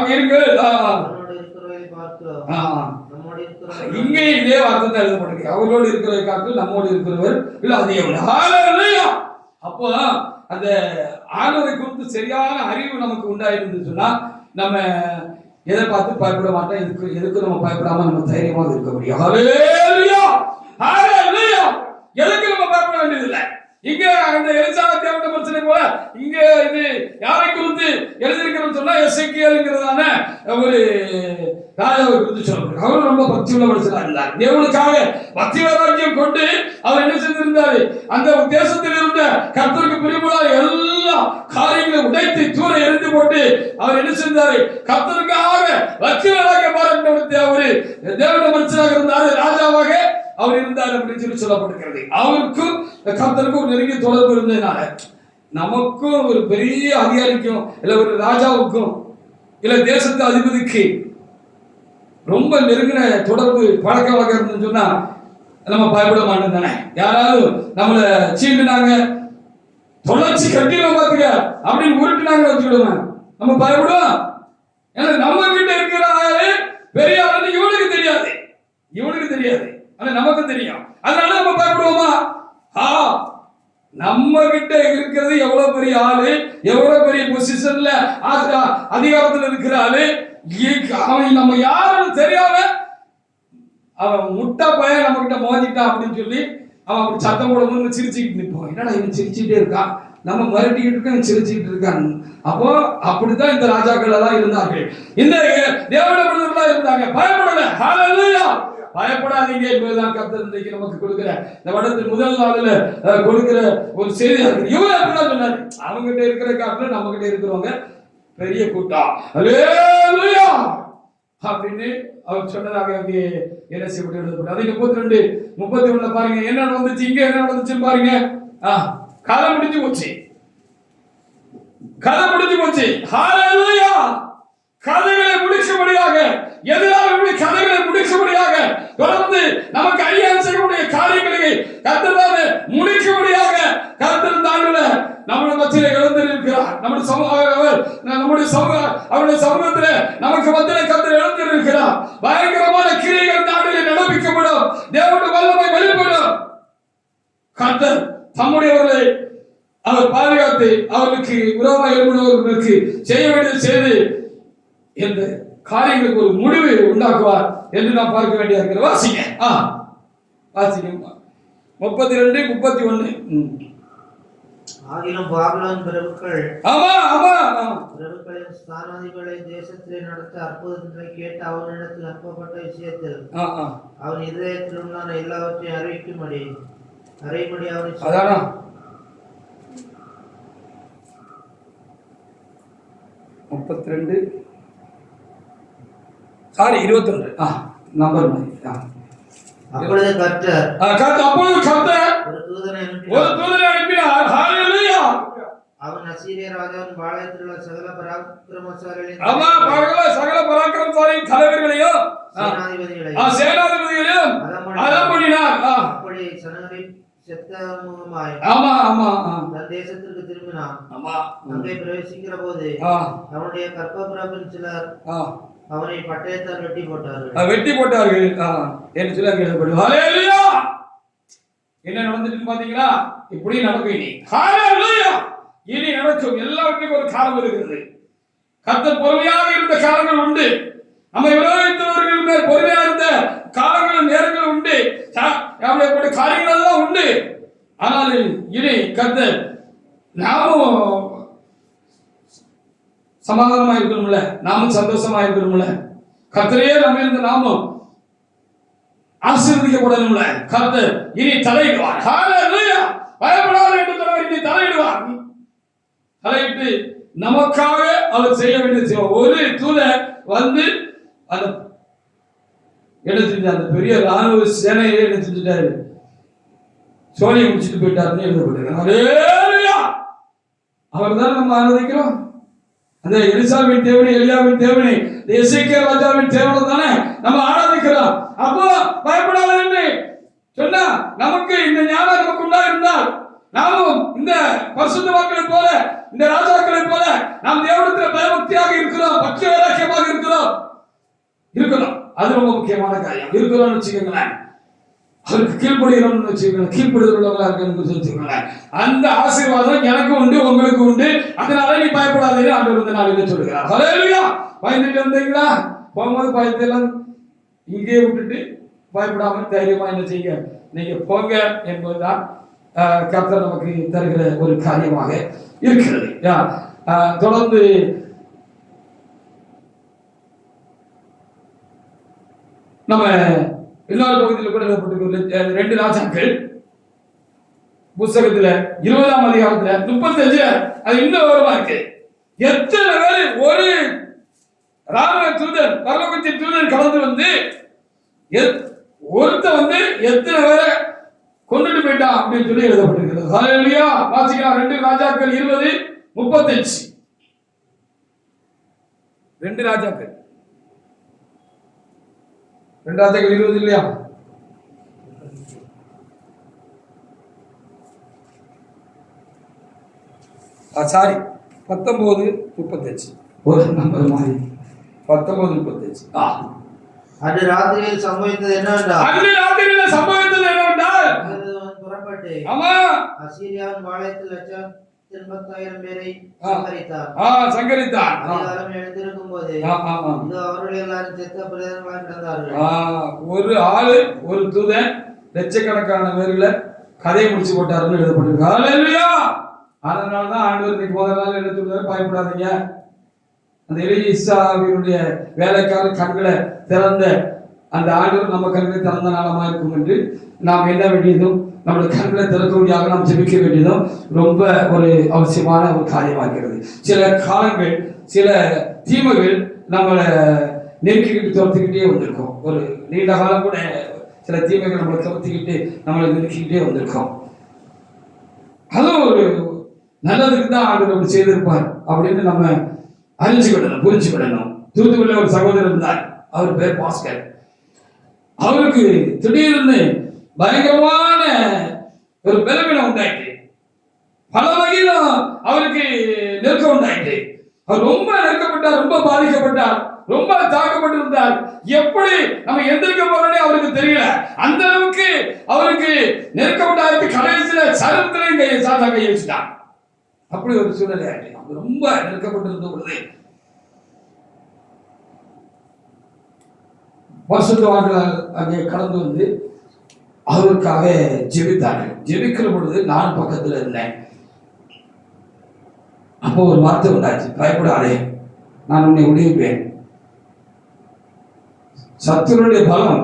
இருங்கள். அவனோடு இருக்கிறவரை பார்க்கிறோம் நம்மோடு இருக்கிறவர் இங்கே இதே வார்த்தை தான் எழுதப்பட்டிருக்கு. அவர்களோடு இருக்கிறவரை காத்து நம்மோடு இருக்கிறவர் இல்ல அதிகம். அப்போ அந்த ஆண்டவரை குறித்து சரியான அறிவு நமக்கு உண்டாயிருந்து சொன்னா நம்ம எதை பார்த்து பயப்பட மாட்டோம். எதுக்கு நம்ம பயப்படாம நம்ம தைரியமாக இருக்க முடியும். ஹல்லேலூயா, ஹல்லேலூயா. எதுக்கு நம்ம பயப்பட வேண்டியதில்லை. இங்க அந்த எலிசாபெத் தேவனுடைய பிரச்சனை போல இங்க இது யாரை குறித்து எழுதியிருக்கிறோம் சொன்னா எசேக்கியேலுங்கிறதான ஒரு ராஜாவை குறித்து சொல்லப்படுது. அவர் ரொம்ப பக்தி உள்ள மனுஷனா இருந்தார். தேவனுக்காக பக்தி வைராக்கியம் கொண்டு அவர் என்ன செஞ்சிருந்தாரு, அந்த தேசத்தில் இருந்த கர்த்தருக்கு பிரியமான எல்லா காரியங்களையும் உடைத்து தூர எரிந்து போட்டு அவர் என்ன செஞ்சாரு, கர்த்தருக்காக பக்தி வைராக்கியம் பாராட்டின ஒரு தேவனுடைய மனுஷனாக இருந்தாரு, ராஜாவாக அவர் இருந்தார் அப்படின்னு சொல்லி சொல்லப்படுகிறது. அவருக்கும் கர்த்தருக்கும் ஒரு நெருங்கிய தொடர்பு இருந்ததுனால நமக்கும் ஒரு பெரிய அதிகாரிக்கும் இல்ல ஒரு ராஜாவுக்கும் இல்ல தேசத்து அதிபதிக்கு ரொம்ப நெருங்கின தொடர்பு பழக்க வழக்கம் இருந்துன்னு சொன்னா நம்ம பயப்பட மாட்டோம் தானே. யாராவது நம்மளை சீண்டுனாங்க தொடர்ச்சி கட்டிடுவோம் பாத்துக்க அப்படின்னு உருட்டுனாங்க வச்சுக்கிடுவேன், நம்ம பயப்படுவோம். ஏன்னா நம்ம கிட்ட இருக்கிற பெரிய ஆளு இவனுக்கு தெரியாது ஆனா நமக்கு தெரியும். அதனால நம்ம பயப்படுவோமா? நம்ம கிட்ட இருக்கிறது எவ்வளவு பெரிய ஆளு, எவ்வளவு பெரிய பொசிஷன்ல அதிகாரத்துல இருக்கிற ஆளு, அவன் நம்ம யாருன்னு தெரியாம அவன் முட்டா பையன் நம்ம கிட்ட மோதிட்டான் அப்படின்னு சொல்லி அவன் அப்படி சத்தம் போடும்போது சிரிச்சுக்கிட்டு நிற்போம். என்னடா இவன் சிரிச்சுட்டே இருக்கான், நம்ம மிரட்டிக்கிட்டு இருக்கோம், சிரிச்சுக்கிட்டு இருக்கான். அப்போ அப்படித்தான் இந்த ராஜாக்கள் எல்லாம் இருந்தார்கள், இந்த தேவனுடைய மனிதர்களா இருந்தாங்க. பயப்படல. ஹல்லேலூயா. பயப்படாதீங்க என்பதுதான் கர்த்தர் இன்றைக்கு நமக்கு கொடுக்கிற இந்த வருடத்தின் முதல் நாளில் கொடுக்கிற ஒரு செய்தியா இருக்கு. இவங்க அப்படிதான் சொன்னாரு, அவங்க கிட்ட இருக்கிற காட்டுல நம்ம கிட்ட இருக்கிறவங்க பெரிய கூட்டம் ஹல்லேலூயா அப்படின்னு அவர் சொன்னதாக அங்கே என்ன செய்யப்பட்டு எழுதப்பட்டு. அது 32:31 பாருங்க என்ன நடந்துச்சு, இங்க என்ன நடந்துச்சுன்னு பாருங்க. கதை முடிஞ்சு போச்சு. ஹல்லேலூயா. கதைகளை முடிச்சபடியாக எதிராளர்களுடைய கதைகளை முடிச்சபடியாக தொடர்ந்து நமக்கு ஐயான் செய்யக்கூடிய காரியங்களை கர்த்தர் முடிச்சபடியாக கர்த்தர் தாண்டல நம்முடைய மத்தியிலே எழுந்திருக்கிறார். நம்முடைய சமூகத்தில் நமக்கு மத்தியிலே கர்த்தர் எழுந்திருக்கிறார். பயங்கரமான கிரியைகள் நாட்டிலே நடப்பிக்கப்படும். தேவனுடைய வல்லமை வெளிப்படும். கர்த்தர் தம்முடையவர்களை அவர் பாதுகாத்து அவர்களுக்கு விரோதமாக எழுப்பினவர்களுக்கு செய்ய வேண்டியது செய்து இந்த காரியங்களுக்கு ஒரு முடிவை உண்டாக்குவார் என்று நாம் பார்க்க வேண்டிய இருக்கிற. வாசிங்க 32:31. ஆகிலும் பாபிலோன் பிரபுக்கள் பிரபுக்களின் ஸ்தானாதிபதிகளை தேசத்திலே நடத்த அற்புதத்தை கேட்டு அவனிடத்தில் அனுப்பப்பட்ட விஷயத்தில் அவன் இதயத்தில் உண்டான எல்லாவற்றையும் அறிவிக்கும்படி அவனை 21 நம்பர் அப்பொழுது கர்த்தர் ஒரு தூதனை அனுப்பினார். ஹல்லேலூயா. அவன் அசீரிய ராஜாவின் பாளையத்தில் உள்ள சகல பராக்கிரமசாலிகளையும் தலைவர்களையும் சேனாதிபதிகளையும் அதம் பண்ணினார். அப்படி சனகரி செத்த முகமாய் தன் தேசத்திற்கு திரும்பினான். அங்கே பிரவேசிக்கிற போது அவனுடைய கற்பப்பிரபின் சிலர் அவனை பட்டயத்தால் வெட்டி போட்டார்கள் என்று சொல்லி எழுதப்படுது. ஹல்லேலூயா. என்ன நடந்துட்டு பாத்தீங்களா? இப்படி நடக்கும் இனி. ஹல்லேலூயா. இனி நடக்கும். எல்லாவற்றுக்கும் ஒரு காலம் இருக்கிறது. கர்த்தர் பொறுமையாக இருந்த காலங்கள் உண்டு. நம்மை விரோதித்தவர்கள் மேல் பொறுமையாக இருந்த காலங்களும் நேரங்களும் உண்டு. அவருடைய காரியங்கள் எல்லாம் உண்டு. ஆனால் இனி கர்த்தர் நாமும் சமாதானமா இருக்கணும்ல, நாமும் சந்தோஷமா இருக்கணும்ல. கர்த்தரே நம்ம இருந்த நாமும் ஆசீர்வதிக்கப்படணும்ல கர்த்தர் இனி தலையிடுவார். ஹalleluya. பயப்படாத என்று சொன்னவர் இனி தலையிடுவார். தலையிட்டு நமக்காக அவர் செய்ய வேண்டிய ஒரு தூதர் வந்து அந்த என்ன செஞ்ச அந்த பெரிய ராணுவ சேனையை என்ன செஞ்சுட்டாரு, சோழியை முடிச்சுட்டு போயிட்டாருன்னு எழுதப்பட்டிருக்காங்க. ஹalleluya. அவர் தான் நம்ம ஆராதிக்கிறோம். அந்த எலிசாவின் தேவனை, எலியாவின் தேவனை, எசேக்கியா ராஜாவின் தேவனை தானே நம்ம ஆராதிக்கிறோம். அப்போ பயப்படாத என்று சொன்னா நமக்கு இந்த ஞானம் நமக்குள்ளா இருந்தால் நாமும் இந்த பரிசுத்தவான்களை போல, இந்த ராஜாக்களை போல நாம் தேவனிடத்தில் பயபக்தியாக இருக்கிறோம், பக்தி வைராக்கியமாக இருக்கிறோம். அது ரொம்ப முக்கியமான காரியம். இருக்கிறோம்னு வச்சுக்கோங்களேன், அவருக்கு கீழ்ப்படுகிறோம்னு வச்சுக்கோங்களேன், கீழ்ப்படுதல் உள்ளவங்களா இருக்குன்னு வச்சுக்கோங்களேன், அந்த ஆசீர்வாதம் எனக்கு உண்டு, உங்களுக்கு உண்டு. அதனால நீ பயப்படாதே ஆண்டவர் இந்த நாளிலே சொல்லுகிறார். ஹalleluya. பயந்துட்டு வந்தீங்களா? போகும்போது பயத்தை எல்லாம் இங்கே விட்டுட்டு பயப்படாம தைரியமா என்ன செய்ய நீங்க போங்க என்பதுதான் கர்த்தர் நமக்கு தருகிற ஒரு காரியமாக இருக்கிறது. தொடர்ந்து நம்ம இன்னொரு பகுதியில் கூட எழுதப்பட்டிருக்கிறது. 2 ராஜாக்கள் புத்தகத்துல 20ஆம் அதிகாரத்துல 35 அது இன்னும் விவரமா இருக்கு. எத்தனை பேர் ஒரு ராணுவ தூதர், பரலோகத்தின் தூதர் கடந்து வந்து ஒருத்த வந்து எத்தனை பேரை கொண்டுட்டு போயிட்டான் அப்படின்னு சொல்லி எழுதப்பட்டிருக்கிறது. ஹalleluya. வாசிக்கலாம். 2 ராஜாக்கள் 20:35. 2 ராஜாக்கள் 20 இல்லையா? சாரி 19:35. ஒரு நம்பர் மாதிரி 19:35. அன்று ராத்திரியில் சம்பவித்தது என்னவென்றால் புறப்பட்டு அசீரியாவின் பாளையத்தில் 1,80,000 பேரை சங்கரித்தார். எழுந்திருக்கும் போது அவர்கள் எல்லாரும் செத்த பிரேதங்களாக கிடந்தார்கள். ஒரு ஆளு ஒரு தூதன் லட்சக்கணக்கான பேர்ல கதையை முடிச்சு போட்டாருன்னு எழுதப்பட்டிருக்கு. அதனாலதான் ஆண்டவர் இன்னைக்கு முதல் நாள் என்ன சொல்றாரு, பயப்படாதீங்க. அந்த எலிசாவினுடைய வேலைக்காரர் கண்களை திறந்த அந்த ஆண்டவர் நம்ம கண்களை திறந்த நாளமா இருக்கும் என்று நாம் என்ன வேண்டியதும், நம்முடைய கண்களை திறக்கும்படியாக நாம் ஜெபிக்க வேண்டியதும் ரொம்ப ஒரு அவசியமான ஒரு காரியமாகிறது. சில காலங்கள், சில தீமைகள் நம்மளை நெருக்கிக்கிட்டு துரத்துக்கிட்டே வந்திருக்கோம். ஒரு நீண்ட காலம் கூட சில தீமைகள் நம்மளை துரத்திக்கிட்டு நம்மளை நெருக்கிக்கிட்டே வந்திருக்கோம். அதுவும் ஒரு நல்லதுக்கு தான் ஆண்டவர் அப்படி செய்திருப்பார் அப்படின்னு நம்ம அறிஞ்சுக்கிடணும், புரிஞ்சுக்கிடணும். தூத்துக்குள்ள ஒரு சகோதரர் இருந்தார், அவர் பேர் பாஸ்கர். அவருக்கு திடீர்னு பயங்கரமான ஒரு பலவீனம் உண்டாயிட்டு, பல வகையிலும் அவருக்கு நெருக்கம் உண்டாயிட்டு. அவர் ரொம்ப நெருக்கப்பட்டார், ரொம்ப பாதிக்கப்பட்டார், ரொம்ப தாக்கப்பட்டிருந்தார். எப்படி நம்ம எந்திரிக்க போறோம்னே அவருக்கு தெரியல. அந்த அளவுக்கு அவருக்கு நெருக்கப்பட்டாருக்கு. கடைசியில சரத்திலையும் சாத்தா கையை வச்சுட்டான். அப்படி ஒரு சூழ்நிலை ஆயிட்டு அவர் ரொம்ப நெருக்கப்பட்டிருந்த பொழுது பரிசுத்தவான்கள் அங்கே கடந்து வந்து அவருக்காக ஜெபித்தார்கள். ஜெபிக்கிற பொழுது நான் பக்கத்துல இருந்தேன். அப்போ ஒரு வார்த்தை உண்டாச்சு, பயப்படாதே, நான் உன்னை விடுவிப்பேன். சத்துருடைய பலம்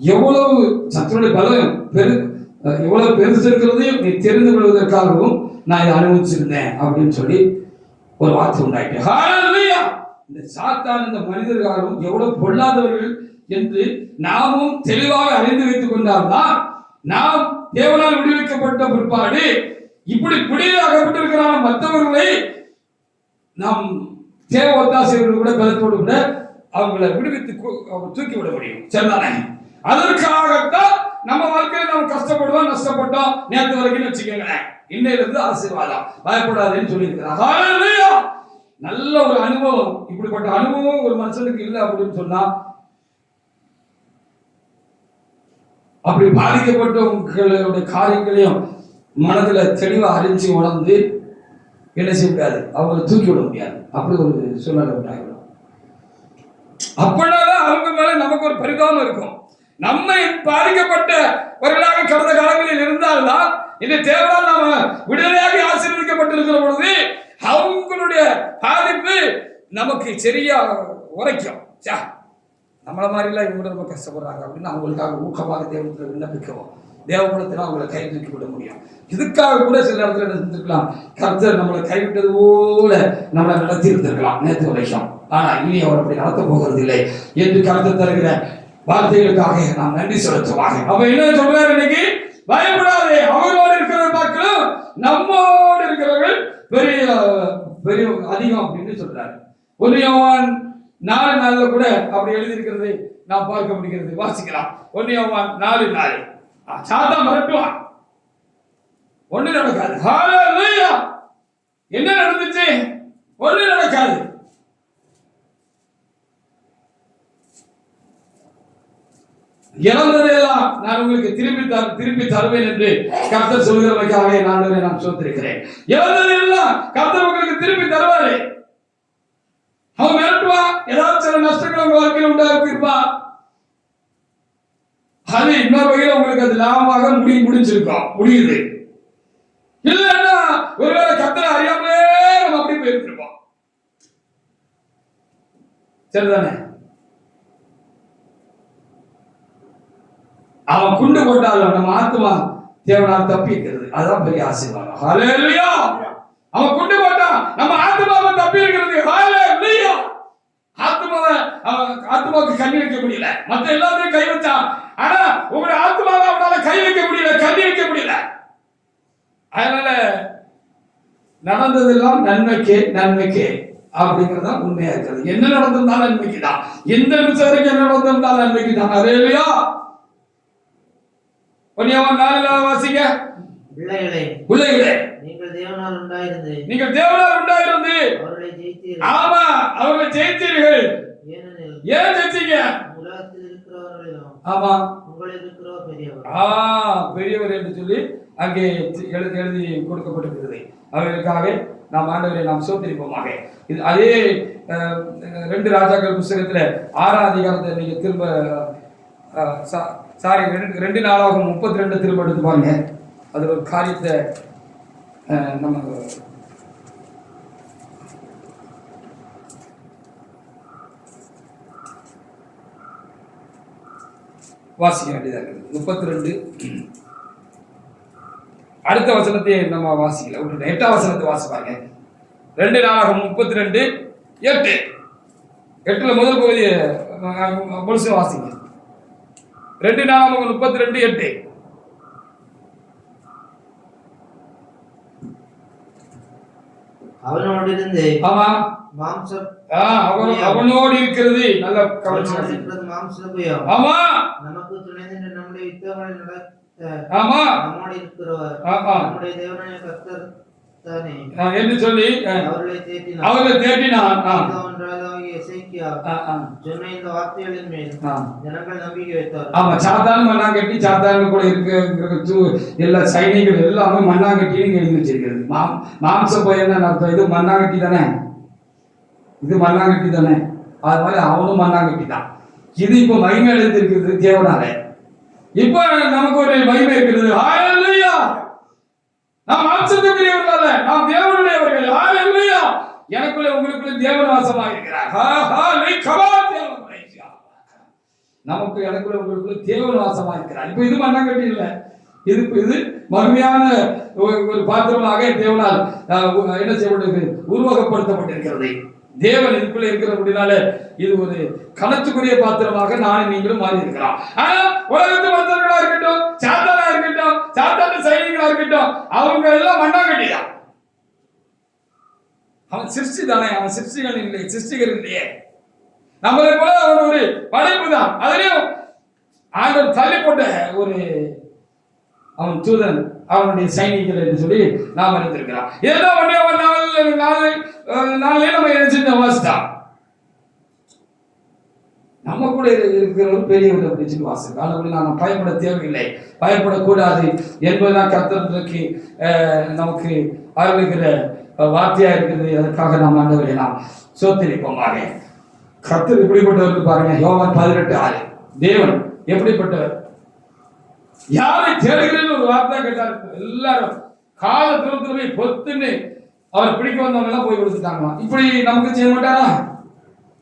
எவ்வளவு, சத்துருடைய பலம் எவ்வளவு பெருசு இருக்கிறதையும் நீ தெரிந்து கொள்வதற்காகவும் நான் இதை அனுபவிச்சிருந்தேன் அப்படின்னு சொல்லி ஒரு வார்த்தை உண்டாயிட்டு. இந்த சாத்தான், இந்த மனிதர்களும் எவ்வளவு பொல்லாதவர்கள் என்று நாமும் தெளிவாக அறிந்து வைத்துக் கொண்டால்தான் நாம் தேவனால் விடுவிக்கப்பட்ட பிற்பாடு இப்படி பிடியில் அகப்பட்டிருக்கிற மற்றவர்களை நாம் தேவ ஒத்தாசைகள் கூட பலத்தோடு கூட அவங்களை விடுவித்து தூக்கி விட முடியும். சரிதானே? அதற்காகத்தான் நம்ம வாழ்க்கையில நம்ம கஷ்டப்படுவோம், நஷ்டப்பட்டோம். நேற்று வரைக்கும் வச்சுக்கோங்களேன், இன்னையிலிருந்து ஆசீர்வாதம், பயப்படாதேன்னு சொல்லியிருக்கிறார். நல்ல ஒரு அனுபவம். இப்படிப்பட்ட அனுபவம் ஒரு மனுஷனுக்கு இல்லை அப்படின்னு சொன்னா, அப்படி பாதிக்கப்பட்டவங்களுடைய காரியங்களையும் மனதுல தெளிவா அறிஞ்சு உணர்ந்து என்ன செய்ய முடியாது, அவங்களை தூக்கி விட முடியாது. அப்படி ஒரு சூழ்நிலை உண்டாகிடும். அப்படின்னாதான் அவங்க மேல நமக்கு ஒரு பரிதாபம் இருக்கும். நம்மை பாதிக்கப்பட்டவர்களாக கடந்த காலங்களில் இருந்தால்தான் இந்த தேவனால் நாம விடுதலையாக ஆசீர்வதிக்கப்பட்டிருக்கிற பொழுது அவங்களுடைய பாதிப்பு நமக்கு சரியா உரைக்கும். நம்மள மாதிரிலாம் இவங்க ரொம்ப கஷ்டப்படுறாங்க அப்படின்னு அவங்களுக்காக ஊக்கமாக தேவனத்தில் விண்ணப்பிக்கவும் தேவகுணத்தில் அவங்களை கை தூக்கி விட முடியும். இதுக்காக கூட சில இடத்துல என்ன செஞ்சிருக்கலாம், கர்த்தர் நம்மளை கைவிட்டது போல நம்மளை நடத்தி இருந்திருக்கலாம் நேற்று வரைக்கும். ஆனா இனி அவர் அப்படி நடத்த போகிறது இல்லை என்று கர்த்தர் தருகிற வார்த்தைகளுக்காக நாம் நன்றி செலுத்துவாங்க. அப்ப என்ன சொல்றாரு இன்னைக்கு, பயப்படாதே, அவரோடு இருக்கிறத பார்க்கலாம் நம்மோடு இருக்கிறவர்கள் பெரிய பெரிய அதிகம் அப்படின்னு சொல்றாரு. 1 யோவான் 4:4 கூட அப்படி எழுதியிருக்கிறது நாம் பார்க்க முடிகிறது. வாசிக்கலாம். 1 யோவான் 4:4. சாத்தான் மிரட்டுவான், ஒண்ணு நடக்காது. ஹalleluya. என்ன நடந்துச்சு? ஒண்ணு நடக்காது. இழந்ததையெல்லாம் நான் உங்களுக்கு திருப்பி தருவேன் என்று கர்த்தர் சொல்கிறவர்களுக்காக நான் சோத்திருக்கிறேன். இழந்ததையெல்லாம் கர்த்தர் உங்களுக்கு திருப்பி தருவாரு. அவன் மிரட்டுவான், ஏதாவது சில நஷ்டங்கள் உங்க வாழ்க்கையில் உண்டாயிருப்பா, அது இன்னொரு வகையில் உங்களுக்கு அது லாபமாக முடியுது. இல்லைன்னா ஒருவேளை கர்த்தரை அறியாமலே நம்ம அப்படி போயிருப்போம். சரிதானே? அவன் குண்டு போட்டாலும் நம்ம ஆத்மா தேவனால் தப்பி இருக்கிறது. அதான் பெரிய ஆசீர்வாதம். ஹalleluya. அவன் குண்டு போட்டான், நம்ம ஆத்மாவை தப்பி இருக்கிறது. ஹalleluya. ஆத்மாவுக்கு கண்ணி வைக்க முடியல, மத்த எல்லாத்தையும் கை வச்சான். ஆனா உங்களுடைய ஆத்மாவை அவனால கை வைக்க முடியல, கண்ணி வைக்க முடியல. அதனால நடந்ததெல்லாம் நன்மைக்கே அப்படிங்கிறது தான் உண்மையா இருக்கிறது. என்ன நடந்திருந்தாலும் நன்மைக்கு தான். எந்த நிமிஷம் வரைக்கும் என்ன நடந்திருந்தாலும் நன்மைக்கு தான். ஹalleluya. 1 யோவான் 4:4 வாசிங்க. பிள்ளைகளே, நீங்கள் தேவனால் உண்டாயிருந்து அவர்களை ஜெயித்தீர்கள். ஆமா, அவர்களை ஜெயித்தீர்கள். ஏன் ஜெயிச்சீங்க? உலகத்தில் இருக்கிறவர்களும் ஆமா உங்களில் இருக்கிறவர் பெரியவர். பெரியவர் என்று சொல்லி அங்கே எழுதி கொடுக்கப்பட்டிருக்கிறது. அவர்களுக்காக நாம் ஆண்டவரை நாம் சோத்திரிப்போமாக. இது அதே 2 ராஜாக்கள் புத்தகத்துல 6ஆம் அதிகாரத்தை நீங்க திரும்ப 2 நாளாகும் 32 திரும்ப எடுத்து பாருங்க. அது ஒரு காரியத்தை நம்ம வாசிக்க வேண்டியதாக இருக்குது. 32 அடுத்த வசனத்தை நம்ம வாசிக்கல, 8ஆம் வசனத்தை வாசிப்பாங்க. 2 நாளாகும் 32:8. 8ல முதல் பகுதியை முழுசு வாசிங்க. 2 நாளாகும் 32:8. அவனோடு இருந்து ஆமா மாம்சம் அவனோடு இருக்கிறது. நல்ல கவனிச்சு மாம்சம் ஆமா நமக்கு துணை நின்று நம்முடைய யுத்தங்களை நடத்த ஆமா நம்மோடு இருக்கிறவர் நம்முடைய தேவனாகிய கர்த்தர் தானே என்று சொல்லி அவர்களை தேற்றினான். எசேக்கியா சொன்ன இந்த வார்த்தைகளின் மேல் ஜனங்கள் நம்பிக்கை வைத்தார். ஆமா, சாத்தான் மண்ணாங்கட்டி, சாத்தான் கூட இருக்க எல்லா சைனிகள் எல்லாமே மண்ணாங்கட்டின்னு எழுதி வச்சிருக்கிறது. மாம்சம் போய் என்ன அர்த்தம்? இது மண்ணாங்கட்டி தானே, இது மண்ணாங்கட்டி தானே. அது மாதிரி அவனும் மண்ணாங்கட்டி தான். இது இப்ப மகிமை அடைந்திருக்கிறது தேவனால. இப்ப நமக்கு ஒரு மகிமை இருக்கிறது. ஹalleluya. நாம் மாம்சத்துக்குரியவர்கள் அல்ல, நாம் தேவனுடையவர்கள். ஹalleluya. எனக்குள்ள உங்களுக்குள்ள தேவன் வாசமாக இருக்கிறார். நமக்கு எனக்குள்ள உங்களுக்குள்ள தேவன் வாசமாக இருக்கிறார். இப்ப இது மண்ணாங்கட்டி இல்லை, இது மகிமையான ஒரு பாத்திரமாக தேவனால் என்ன செய்யப்பட்டது, உருவகப்படுத்தப்பட்டிருக்கிறது. தேவன் இதுக்குள்ள இருக்கிறபடினால இது ஒரு கணத்துக்குரிய பாத்திரமாக நானும் நீங்களும் மாறி இருக்கிறோம். ஆனா உலகத்து மனிதர்களா இருக்கட்டும், சாத்தானா இருக்கட்டும், சாத்தான சைனிகளா இருக்கட்டும், அவங்க எல்லாம் மண்ணாங்கட்டிதான். அவன் சிருஷ்டி தானே, அவன் சிருஷ்டிகள் இல்லை, சிருஷ்டிகர் இல்லையே. நம்மளை போல அவன் ஒரு படைப்பு தான். அதுலயும் ஆண்டவர் தள்ளி போட்ட ஒரு அவன் தூதன், அவனுடைய சைனிகள் என்று சொல்லி நாம் அறிந்திருக்கிறான். ஏதோ நாளே நம்ம என்ன வாசித்தான், நம்ம கூட இருக்கிற ஒரு பெரியவர் அப்படின்னு சொல்லி வாசிக்கிறோம். அதனால நான் பயப்பட தேவையில்லை, பயப்படக்கூடாது என்பதுதான் கர்த்தருக்கு நமக்கு அருளுகிற வார்த்தையா இருக்கிறது. அதற்காக நாம் ஆண்டவரை நாம் சோத்திரிப்போமாக. கர்த்தர் எப்படிப்பட்டவர் பாருங்க. யோவான் 18:6. தேவன் எப்படிப்பட்டவர், யாரை தேடுகிறேன்னு ஒரு வார்த்தை கேட்டார். எல்லாரும் கால தூரத்துல போய் பொத்துன்னு அவர் பிடிக்க வந்தவங்க எல்லாம் போய் கொடுத்துட்டாங்களாம். இப்படி நமக்கு செய்ய மாட்டாரா?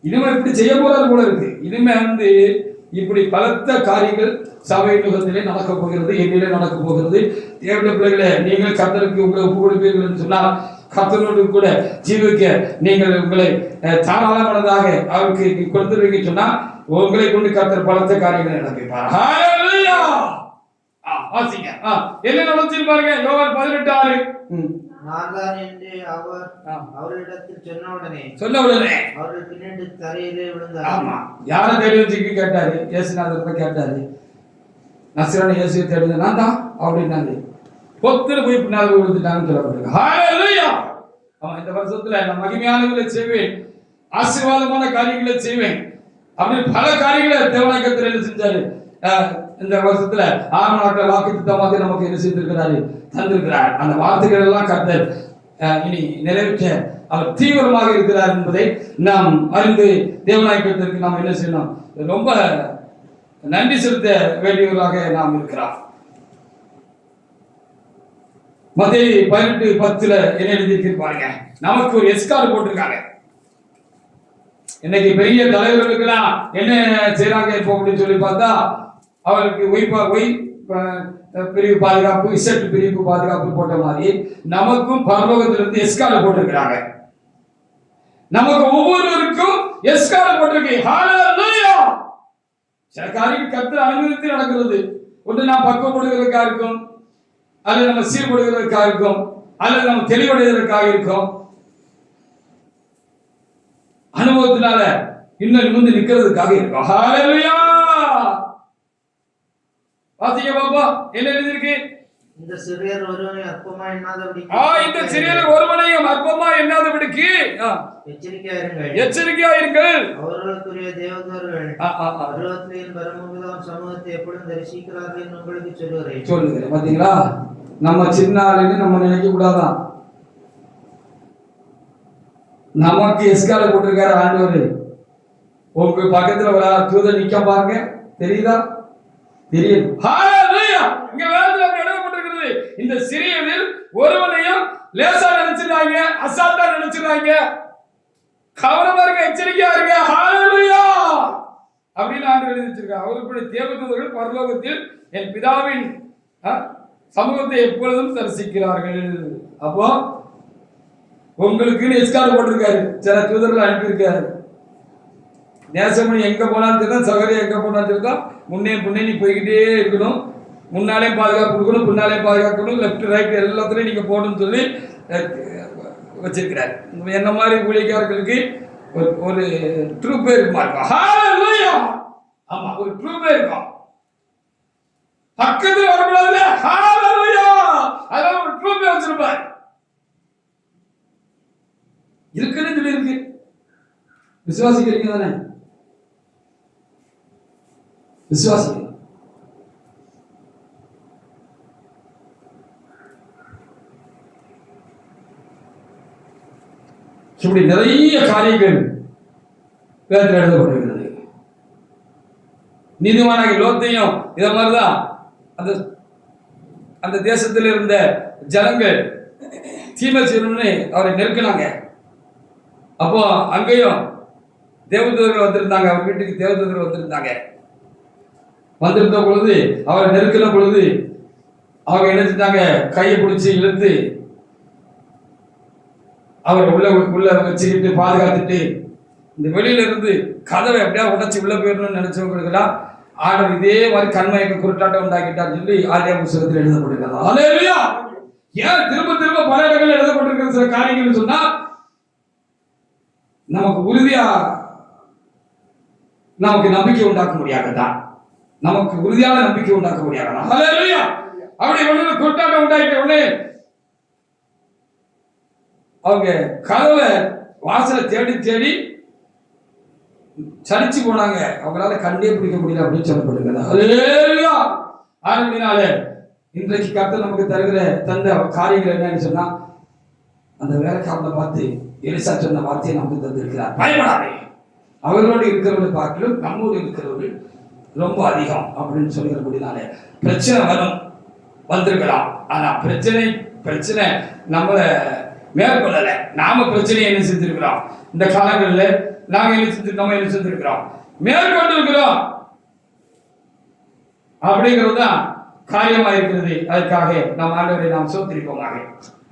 இனிமே இப்படி செய்ய போறது போல இருக்கு. இனிமே இப்படி பலத்த காரியங்கள் சபை நுகத்திலே நடக்க போகிறது, என்னிலே நடக்க போகிறது. தேவனுடைய பிள்ளைகளே, நீங்கள் கர்த்தருக்கு உங்களை ஒப்பு கொடுப்பீர்கள் என்று சொன்னால் கர்த்தரோடு கூட ஜீவிக்க நீங்கள் உங்களை தாராளமானதாக அவருக்கு கொடுத்துருவீங்க சொன்னா உங்களை கொண்டு கர்த்தர் பலத்த காரியங்களை நடப்பிப்பார். ஹல்லேலூயா. வாசிங்க. என்ன நடந்துச்சு பாருங்க. யோவான் 18:6. நான் தான் என்று அவர் அவரிடத்தில் சொன்ன உடனே அவர்கள் பின்னாடி தரையிலே விழுந்தார். ஆமா, யார தேடி வச்சு கேட்டாரு? இயேசுநாதர் கேட்டாரு. நசரேயனான இயேசுவை தேடுது நான் தான் அப்படின்னாங்க. பொத்துன்னு போய் பின்னால் விழுந்துட்டாங்கன்னு சொல்லப்படுது. ஹல்லேலூயா. இந்த வருஷத்துல நான் மகிமையானவர்களை செய்வேன், ஆசீர்வாதமான காரியங்களை செய்வேன் அப்படின்னு பல காரியங்களை தேவனாய் கர்த்தர் என்ன செஞ்சாரு? இந்த வருஷத்துல 6 நாட்கள் வாக்குத்தத்தமாக நமக்கு என்ன செய்திருக்கிறாரு? தந்திருக்கிறார். அந்த வார்த்தைகள் எல்லாம் கர்த்தர் இனி நிறைவேற்ற அவர் தீவிரமாக இருக்கிறார் என்பதை நாம் அறிந்து தேவனாய் கர்த்தருக்கு நாம் என்ன செய்யணும்? ரொம்ப நன்றி செலுத்த வேண்டியவர்களாக நாம் இருக்கிறோம். மத்தேயு 18:10 என்ன எழுதியிருக்கு பாருங்க. நமக்கு ஒரு எஸ்கார் போட்டிருக்காங்க. இன்னைக்கு பெரிய தலைவர்களுக்கெல்லாம் என்ன செய்யறாங்க இப்போ அப்படின்னு சொல்லி பார்த்தா, அவருக்கு ஒய் பிரிவு பாதுகாப்பு, இசட் பிரிவு பாதுகாப்பு போட்ட மாதிரி நமக்கும் பரலோகத்திலிருந்து எஸ்கார் போட்டிருக்கிறாங்க. நமக்கு ஒவ்வொருவருக்கும் எஸ்கார் போட்டிருக்கு. ஹல்லேலூயா. சில காரியங்கள் கர்த்தர் அனுமதித்து நடக்கிறது. ஒன்று நாம் பக்குவப்படுவதற்காக இருக்கும், அல்லது நம்ம சீர்படுவதற்காக இருக்கும், அல்லது நம்ம தெளிவடைவதற்காக இருக்கும். அனுபவத்தினால இன்னும் நிமிர்ந்து நிக்கிறதுக்காக இருக்கும். ஹல்லேலூயா. பாத்தீங்க பாப்பா என்ன எழுதிருக்கு? இந்த சிறியர் ஒருவனை அற்பமா எண்ணாதபடிக்கு இந்த சிறியர் ஒருவனையும் அற்பமா எண்ணாதபடிக்கு எச்சரிக்கையா இருங்கள். அவர்களுக்குரிய தேவதூதர்கள் பரலோகத்தின் பரமபிதாவின் சமூகத்தை எப்பொழுதும் தரிசிக்கிறார்கள் என்று உங்களுக்கு சொல்லுகிறேன். பாத்தீங்களா? நம்ம சின்ன ஆளுன்னு நம்ம நினைக்க கூடாதான். நமக்கு எஸ்கால போட்டிருக்காரு ஆண்டவர். உங்க பக்கத்துல ஒரு தூதர் நிக்க பாருங்க, தெரியுதா? தெரியும். ஹல்லேலூயா. இங்க வேதத்துல எழுதப்பட்டிருக்கிறது, இந்த சிறியரில் ஒருவனையும் லேசா நினைச்சிருக்காங்க, அசால்ட்டா நினைச்சிருக்காங்க. கவனமா இருங்க, எச்சரிக்கையா இருங்க. ஹல்லேலூயா அப்படின்னு ஆண்டவர் எழுதி வச்சிருக்காங்க. அவருக்குரிய தேவதூதர்கள் பரலோகத்தில் என் பிதாவின் சமூகத்தை எப்பொழுதும் தரிசிக்கிறார்கள். அப்போ உங்களுக்கு எஸ்கார் போட்டிருக்காரு, சில தூதர்கள் அனுப்பியிருக்காரு. நேசமணி எங்க போனாலும் தெரியும், சகோதரி எங்க போனாலும் தெரியும், முன்னே நீ போய்கிட்டே இருக்கணும், முன்னாலே பாதுகாப்பு கொடுக்கணும், பின்னாலே பாதுகாக்கணும், லெப்ட் ரைட் எல்லாத்துலயும் நீங்க போகணும்னு சொல்லி வச்சிருக்கிறார். என்ன மாதிரி ஊழியக்காரர்களுக்கு ஒரு ட்ரூப்பே இருக்குமா இருக்கும். ஹல்லேலூயா. ஆமா, ஒரு ட்ரூப்பே இருக்கும். பக்கத்துல வரக்கூடாதுல. ஹல்லேலூயா. அதான் ஒரு ட்ரூப்பே வச்சிருப்பார். இருக்குன்னு சொல்லி இருக்கு. விசுவாசிக்கிறீங்க தானே? விசுவாசிங்க. இப்படி நிறைய காரியங்கள் வேதத்தில் எழுதப்பட்டிருக்கிறது. நீதிமானாகிய லோத்தையும் இத மாதிரிதான் அந்த தேசத்தில் இருந்த ஜனங்கள் தீமை செய்யணும்னு அவரை நெருக்கினாங்க. அப்போ அங்கேயும் தேவதூதர்கள் வந்திருந்தாங்க, அவர் வீட்டுக்கு தேவதூதர்கள் வந்திருந்த பொழுது அவரை நெருக்கின பொழுது அவங்க என்ன செஞ்சாங்க? கையை பிடிச்சி இழுத்து அவர் உள்ள வச்சுக்கிட்டு பாதுகாத்துட்டு இந்த வெளியில இருந்து கதவை எப்படியா உடைச்சு உள்ள போயிடணும்னு நினைச்சவங்களுக்கெல்லாம் ஆண்டவர் இதே மாதிரி கண்மயக்க குருட்டாட்டம் உண்டாக்கிட்டார் சொல்லி ஆதியா புஸ்தகத்தில் எழுதப்பட்டிருக்கிறது. ஹல்லேலூயா. ஏன் திரும்ப பல இடங்களில் எழுதப்பட்டிருக்கிற சில காரியங்கள் சொன்னா நமக்கு உறுதியா நமக்கு நம்பிக்கை உண்டாக்க முடியாதுதான். நமக்கு உறுதியான நம்பிக்கை உண்டாக்க முடியாது. ஹல்லேலூயா. அப்படி ஒண்ணு குருட்டாட்டம் உண்டாயிட்ட உடனே அவங்க கதவை வாசலை தேடி சலிச்சு போனாங்க. அவங்களால கண்டே பிடிக்க முடியல அப்படின்னு சொல்லப்படுகிறது. ஹல்லேலூயா. ஆனதினால இன்றைக்கு கர்த்தர் நமக்கு தந்த காரியங்கள் என்னன்னு சொன்னா, அந்த வேலைக்காரனை பார்த்து எலிசா சொன்ன வார்த்தையை நமக்கு தந்திருக்கிறார். பயப்படாதே, அவர்களோடு இருக்கிறவர்களை பார்க்கலும் நம்மோடு இருக்கிறவர்கள் ரொம்ப அதிகம் அப்படின்னு சொல்லிக்கிறபடினால பிரச்சனை வந்திருக்கலாம். ஆனா பிரச்சனை நம்மளை மேற்கொள்ளல. நாம பிரச்சனையை என்ன செஞ்சிருக்கிறோம் இந்த காலங்களில், நாங்க நம்ம என்ன செஞ்சிருக்கிறோம், மேற்கொண்டு இருக்கிறோம் அப்படிங்கிறது தான் காரியமா இருக்கிறது. அதுக்காக நம் ஆண்டவரை நாம் சோத்திரிப்போமாக.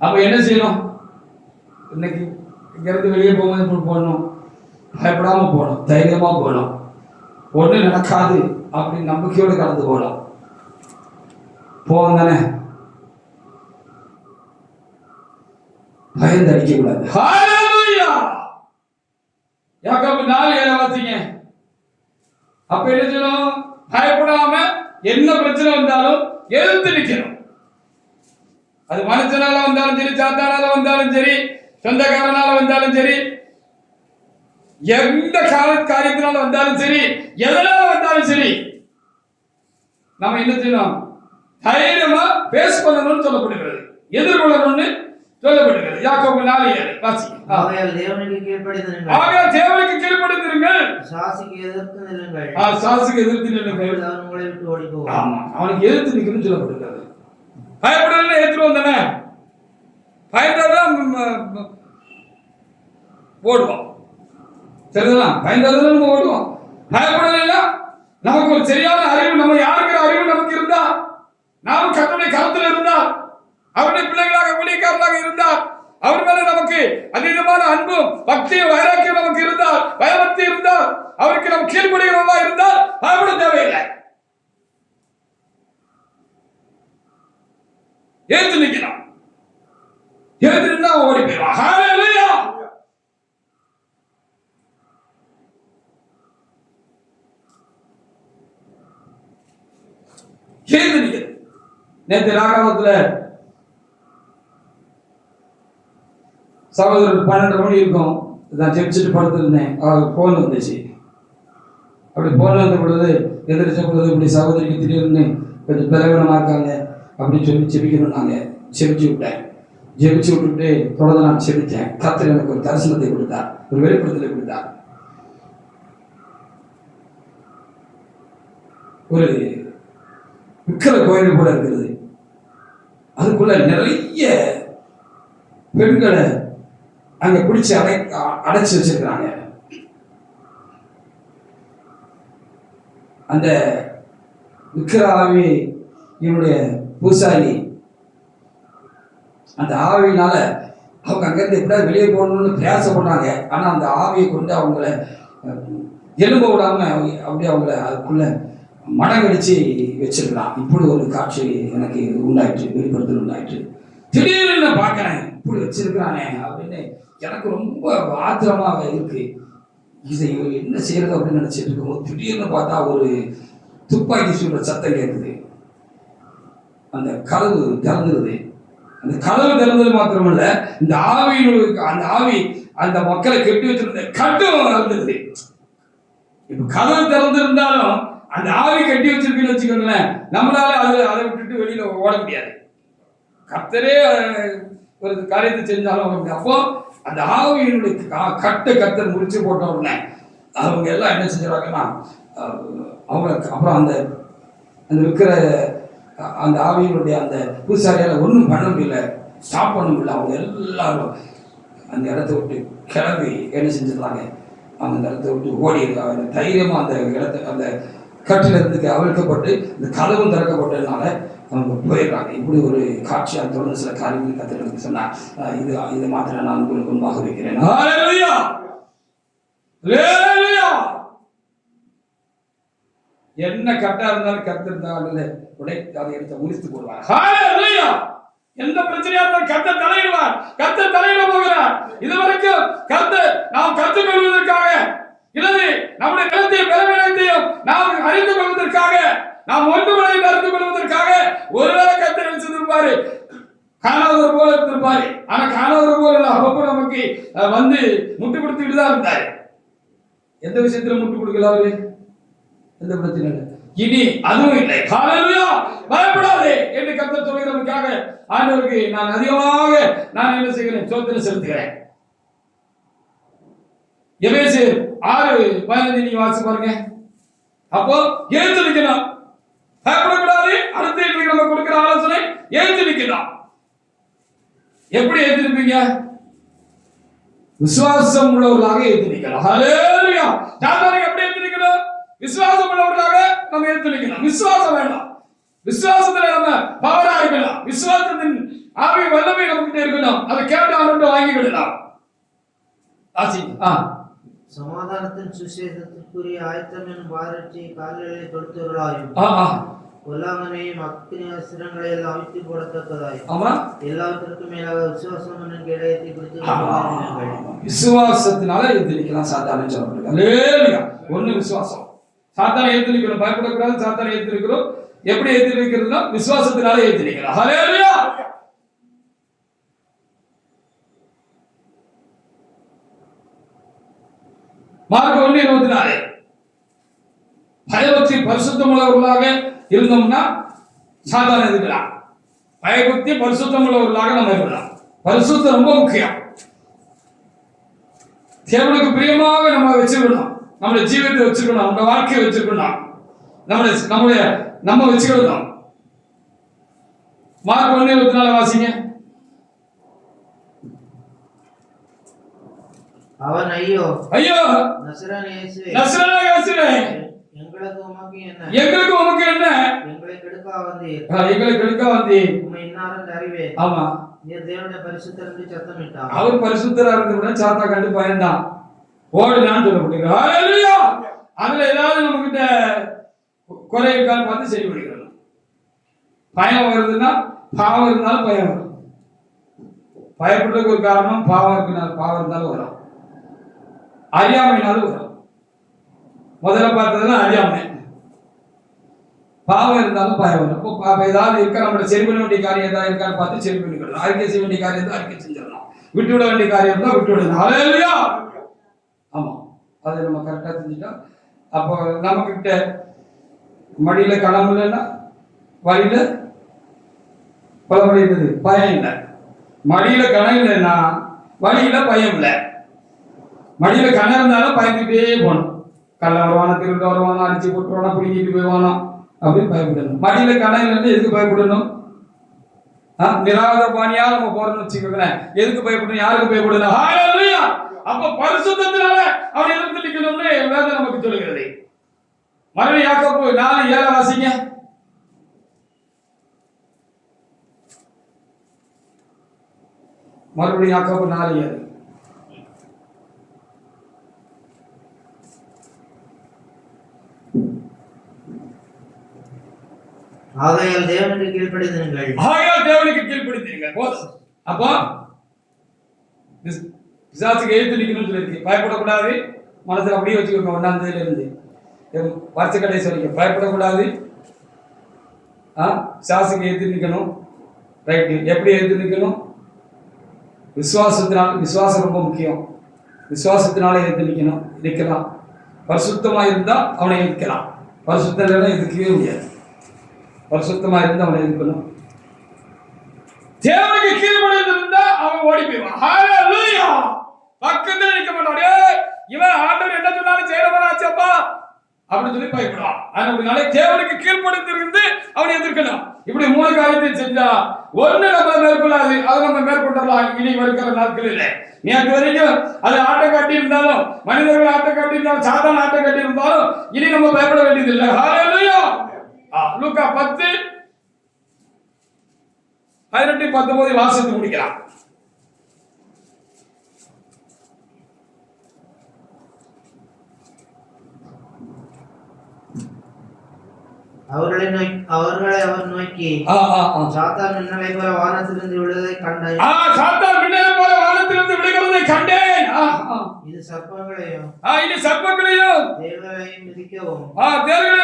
அப்ப என்ன செய்யணும், இன்னைக்கு இங்கிருந்து வெளியே போகும்போது போகணும், பயப்படாம போகணும், தைரியமா போகணும், ஒண்ணு நடக்காது அப்படின்னு நம்பிக்கையோடு கடந்து போகணும். போவோம் தானே, பயந்து அடிக்க கூடாது. ஹalleluya. யாக்கோபு 4:7 வாசிங்க. அப்ப என்ன செய்யணும், பயப்படாம என்ன பிரச்சனை வந்தாலும் எதிர்த்து நிக்கணும். அது மனுஷனால வந்தாலும் சரி, சாத்தானால வந்தாலும் சரி, சொந்தக்காரனால வந்தாலும் சரி, எந்த காரியத்தினால வந்தாலும் சரி, எதனால வந்தாலும் சரி, நம்ம என்ன செய்யணும், தைரியமா பேஸ் பண்ணணும்னு சொல்லப்படுகிறது, எதிர்கொள்ளணும்னு சொல்லப்படுகிறது. யாக்கோபு 4:7 வாசிங்க. ஆகையால் தேவனுக்கு கீழ்ப்படிந்திருங்கள். ஆகையால் தேவனுக்கு கீழ்ப்படிந்திருங்கள். சாசிக்கு எதிர்த்து நில்லுங்கள். சாசிக்கு எதிர்த்து நில்லுங்கள். அவன் உங்களை விட்டு ஓடி போவான். ஆமா, அவனுக்கு எதிர்த்து நிக்கணும்னு சொல்லப்படுகிறது. பயப்படல ஏத்துறோம் தானே, பயந்தாதான் ஓடுவோம். சரிதான், பயந்தாதான் நம்ம ஓடுவோம். பயப்படல நமக்கு ஒரு சரியான அறிவு, நம்ம யாருக்கிற அறிவு நமக்கு இருந்தா, நாம கர்த்தருடைய கருத்துல இருந்தா, அவருடைய பிள்ளைகளாக ஊழியக்காரர்களாக இருந்தால், அவர் மேல நமக்கு அதீதமான அன்பும் பக்தியும் வைராக்கியம் நமக்கு இருந்தால், பயபக்தி இருந்தால், அவருக்கு நம்ம கீழ்ப்படிகிறவர்களா இருந்தால் பயப்பட தேவையில்லை. ஏத்து நிக்கலாம், ஏத்து நின்னா ஓடி போயிடுவான். ஹalleluya. ஏத்து நிக்க. நேற்று ராகவத்துல சகோதரர் 12 மணி இருக்கும், நான் ஜெபிச்சுட்டு படுத்திருந்தேன். அவர் போன் வந்துச்சு. அப்படி போன் வந்த பொழுது எதிர்த்த பொழுது இப்படி சகோதரிக்கு திடீர்னு கொஞ்சம் பலவீனமாக இருக்காங்க அப்படின்னு சொல்லி ஜெபிக்கணும். நாங்கள் ஜெபிச்சு விட்டேன். ஜெபிச்சு விட்டுட்டு தொடர்ந்து நான் ஜெபித்தேன். கர்த்தர் எனக்கு ஒரு தரிசனத்தை கொடுத்தார், ஒரு வெளிப்படுத்தலை கொடுத்தார். ஒரு விக்கிர கோயில் கூட இருக்கிறது, அதுக்குள்ள நிறைய பெண்களை அங்க பிடிச்சு அடைச்சு வச்சிருக்கிறாங்க. அந்த விக்கிர ஆவி என்னுடைய பூசாரி, அந்த ஆவியினால அவங்க அங்கிருந்து எப்படியா வெளியே போகணும்னு பிரயாசப்படுறாங்க. ஆனா அந்த ஆவியை கொண்டு அவங்கள எலும்ப விடாம அப்படியே அவங்கள அதுக்குள்ள மனங்கடிச்சு வச்சிருக்கிறான். இப்படி ஒரு காட்சி எனக்கு உண்டாயிற்று, வெளிப்படுத்தல் உண்டாயிற்று. திடீர்னு நான் பார்க்கிறேன், இப்படி வச்சிருக்கிறானே அப்படின்னு எனக்கு ரொம்ப ஆத்திரமாக இருக்கு. இதை என்ன செய்யறது அப்படின்னு நினைச்சிட்டு இருக்கும்போது திடீர்னு பார்த்தா ஒரு துப்பாக்கி சூழ்ற சத்தம் கேட்குது. அந்த கதவு திறந்துருது. அந்த கதவு திறந்தது மாத்திரமல்ல, இந்த ஆவியினுடைய அந்த ஆவி அந்த மக்களை கெட்டி வச்சிருந்த கட்டும் திறந்துருது. இப்ப கதவு திறந்திருந்தாலும் அந்த ஆவி கட்டி வச்சிருக்குன்னு வச்சுக்கோங்களேன், நம்மளால அதை விட்டுட்டு வெளியில ஓட முடியாது. கர்த்தரே ஒரு காரியத்தை செஞ்சாலும் அப்போ அந்த ஆவியினுடைய கர்த்தர் முடிச்சு போட்ட உடனே அவங்க எல்லாம் என்ன செஞ்சாங்கன்னா, அவங்க அப்புறம் அந்த இருக்கிற அந்த ஆவியினுடைய அந்த பூசாரியால ஒன்றும் பண்ண முடியல, ஸ்டாப் பண்ண முடியல. அவங்க எல்லாரும் அந்த இடத்த விட்டு கிளம்பி என்ன செஞ்சிடறாங்க, அவங்க அந்த இடத்த விட்டு ஓடி இருக்காங்க. தைரியமா அந்த இடத்த அந்த கட்டில இருந்து அவிழ்க்கப்பட்டு இந்த கதவும் திறக்கப்பட்டதுனால அவங்க போயிடுறாங்க. இப்படி ஒரு காட்சியாக தொடர்ந்து சில காரியங்கள் கத்திரத்துக்கு சொன்னா, இதை மாத்திரம் நான் உங்களுக்கு முன்பாக வைக்கிறேன். என்ன கட்டா இருந்தாலும் கத்திருந்தாங்க உடை அதை எடுத்து முடித்து போடுவார். எந்த பிரச்சனையா இருந்தாலும் கர்த்தர் தலையிடுவார், கர்த்தர் தலையிட போகிறார். இதுவரைக்கும் கர்த்தர் நாம் கற்றுக்கொள்வதற்காக இல்லது நம்முடைய நிலத்தையும் பலவீனத்தையும் நாம் அறிந்து கொள்வதற்காக, நாம் ஒன்றுமலை அறிந்து கொள்வதற்காக ஒருவேளை கர்த்தர் நினைச்சிருப்பாரு, காணாதவர் போல இருந்திருப்பாரு. ஆனா காணாதவர் போல அப்பப்போ நமக்கு வந்து முட்டு கொடுத்துட்டு தான் இருந்தாரு. எந்த விஷயத்துல முட்டு கொடுக்கல அவரு, எந்த பிரச்சனை இல்லை. இனி அதுவும் இல்லை. ஹல்லேலூயா, பயப்படாதே என்று கர்த்தர் சொல்கிறதற்காக ஆண்டவருக்கு நான் அதிகமாக நான் என்ன செய்கிறேன், ஸ்தோத்திரம் செலுத்துகிறேன். எபேசியர் 6:15 நீங்க வாசிச்சு பாருங்க. அப்போ எழுந்து நிக்கணும், பயப்படக்கூடாது. அடுத்த நம்ம கொடுக்கிற ஆலோசனை எழுந்து நிக்கணும். எப்படி எழுந்திருப்பீங்க? விசுவாசம் உள்ளவர்களாக ஏற்றிருக்கலாம். ஹல்லேலூயா. சாத்தானுக்கு எப்படி ஏற்றிருக்கணும்? விசுவாசம் உள்ளவர்களாக நம்ம ஏற்றிருக்கலாம். விசுவாசம் வேண்டாம். விசுவாசத்துல நம்ம பவரா இருக்கலாம். விசுவாசத்தின் ஆவி வல்லமை நமக்கிட்ட இருக்கணும். அதை கேட்டு அவன்கிட்ட வாங்கிக்கிடலாம். சமாதானத்தின் சுசேஷத்திற்குரிய ஆயத்தம் என்னும் பாரட்சி கால்களை தொடுத்தவர்களாயும் பொல்லாங்கனையும் அக்னி அஸ்திரங்களை எல்லாம் அவித்து போடத்தக்கதாயும் எல்லாவற்றிற்கும் மேலாக விசுவாசம் என்னும் கேடயத்தை குறித்து விசுவாசத்தினால எதிர்க்கலாம். சாத்தானை சொல்லப்படுங்க. ஒண்ணு விசுவாசம். சாத்தானை எதிர்க்கிறோம், பயப்படக்கூடாது. சாத்தானை எதிர்க்கிறோம். எப்படி எதிர்க்கிறதுனா விசுவாசத்தினால எதிர்க்கலாம். ஹல்லேலூயா. மார்க் 1:24 பயபக்தி பரிசுத்தம் உள்ளவர்களாக இருந்தோம்னா சாதாரண எதிர்க்கலாம். பயபக்தி பரிசுத்தம் உள்ளவர்களாக நம்ம இருக்கலாம். பரிசுத்தம் ரொம்ப முக்கியம். தேவனுக்கு பிரியமாக நம்ம வச்சுக்கணும். நம்முடைய ஜீவிதத்தை வச்சுக்கணும். நம்ம வாழ்க்கையை வச்சுக்கணும். நம்ம வச்சுக்கணும். மார்க் 1:24 வாசிங்க. அவன் ஐயோ நசரேயனே இயேசுவே எங்களுக்கு உமக்கு என்ன எங்களை கெடுக்க வந்தீர் உம்மை இன்னாரென்று அறிவேன். ஆமா, நீர் தேவனுடைய பரிசுத்தர் என்று சத்தமிட்டார். அவர் பரிசுத்தரா இருந்தவுடன் சாத்தா கண்டு பயந்தான், ஓடினான்னு சொல்லப்படுகிறது. ஹல்லேலூயா. அதுல ஏதாவது நம்ம கிட்ட குறை இருக்கான்னு பார்த்து சரி பண்ணிக்கிறோம். பயம் வருதுன்னா பாவம் இருந்தாலும் பயம் வரும். பயப்படுறதுக்கு ஒரு காரணம் பாவம் இருக்குனாலும் பாவம் இருந்தாலும் வரும், அறியாமைனாலும் வரும். முதல்ல பார்த்ததுன்னா அறியாமை. பாவம் இருந்தாலும் பயம் வரும். இப்போ ஏதாவது இருக்கா, நம்மளோட சரி பண்ண வேண்டிய காரியம் ஏதாவது இருக்கான்னு பார்த்து சரி பண்ணிக்கலாம். அறிக்கை செய்ய வேண்டிய காரியம் தான் அறிக்கை செஞ்சிடலாம். விட்டு விட வேண்டிய காரியம் தான் விட்டு விடணும். ஹல்லேலூயா. ஆமா, அதை நம்ம கரெக்டாக செஞ்சுட்டோம். அப்போ நம்மக்கிட்ட மடியில கணம் இல்லைன்னா வழியில பழமொழி இருந்தது, பயம் இல்லை. மடியில கணம் இல்லைன்னா வழியில பயம் இல்லை. மடியில கணம் இருந்தாலும் பயந்துட்டே போகணும். கல்ல வருவானா, திருட்டு வருவானா, அடிச்சு போட்டுருவானா, பிடிங்கிட்டு போய்வானா அப்படின்னு பயப்படணும். மடியில கணம் இல்லைன்னு எதுக்கு பயப்படணும்? நிராகர பாணியா நம்ம போறோம்னு வச்சுக்கோங்களேன். எதுக்கு பயப்படணும்? யாருக்கு பயப்படணும்? ஹல்லேலூயா. அப்ப பரிசுத்தத்தினால அவனை எதிர்த்து நிக்கணும்னு வேதம் நமக்கு சொல்லுகிறது. மறுபடியும் யாக்கோபு 4:7 வாசிங்க. மறுபடியும் யாக்கோபு 4:7. ஆகையால் தேவனுக்கு கீழ்ப்படிந்திருங்கள். போதும். அப்போ பிசாசுக்கு எதிர்த்து நிக்கணும்னு சொல்லியிருக்கு. பயப்படக்கூடாது. மனசுல அப்படியே வச்சுக்கோங்க. 1ஆம் தேதியில இருந்து வருஷ கடைசி வரைக்கும் பயப்படக்கூடாது. பிசாசுக்கு எதிர்த்து நிக்கணும். ரைட்டு. எப்படி எதிர்த்து நிக்கணும்? விசுவாசத்தினால். விசுவாசம் ரொம்ப முக்கியம். விசுவாசத்தினால எதிர்த்து நிக்கலாம். பரிசுத்தமா இருந்தா அவனை எதிர்க்கலாம். பரிசுத்தம் இல்லைன்னா எதிர்க்கவே முடியாது. பரிசுத்தமா இருந்து அவனை எதிர்க்கணும். தேவனுக்கு கீழ்ப்படிந்திருந்தா அவன் ஓடி போய்வான். ஹல்லேலூயா. பக்கத்துல நிக்க மாட்டானே, இவன் ஆண்டவர் என்ன சொன்னாலும் செய்யறவனாச்சப்பா அப்படின்னு சொல்லி பயப்படுவான். அதனால தேவனுக்கு கீழ்ப்படிந்திருந்து அவனை எதிர்க்கணும். இப்படி 3 காரியத்தை செஞ்சா ஒண்ணு நம்ம மேற்கொள்ளாது. அதை நம்ம மேற்கொண்டலாம். இனி வருகிற நாட்களில் நேற்று வரைக்கும் அது ஆட்டை காட்டி இருந்தாலும், மனிதர்கள் ஆட்டை காட்டி இருந்தாலும், சாத்தான ஆட்டை காட்டி இருந்தாலும் இனி நம்ம பயப்பட வேண்டியது இல்லை. ஹல்லேலூயா. லூக்கா 10:18-19 வாசித்து முடிக்கலாம். அவர்களை அவர் நோக்கி, சாத்தான் மின்னலை போல வானத்திலிருந்து விழுவதை கண்டேன். சாத்தான் மின்னலை போல வானத்திலிருந்து விழுகிறதை கண்டேன். இது சர்ப்பங்களையும் தேள்களையும்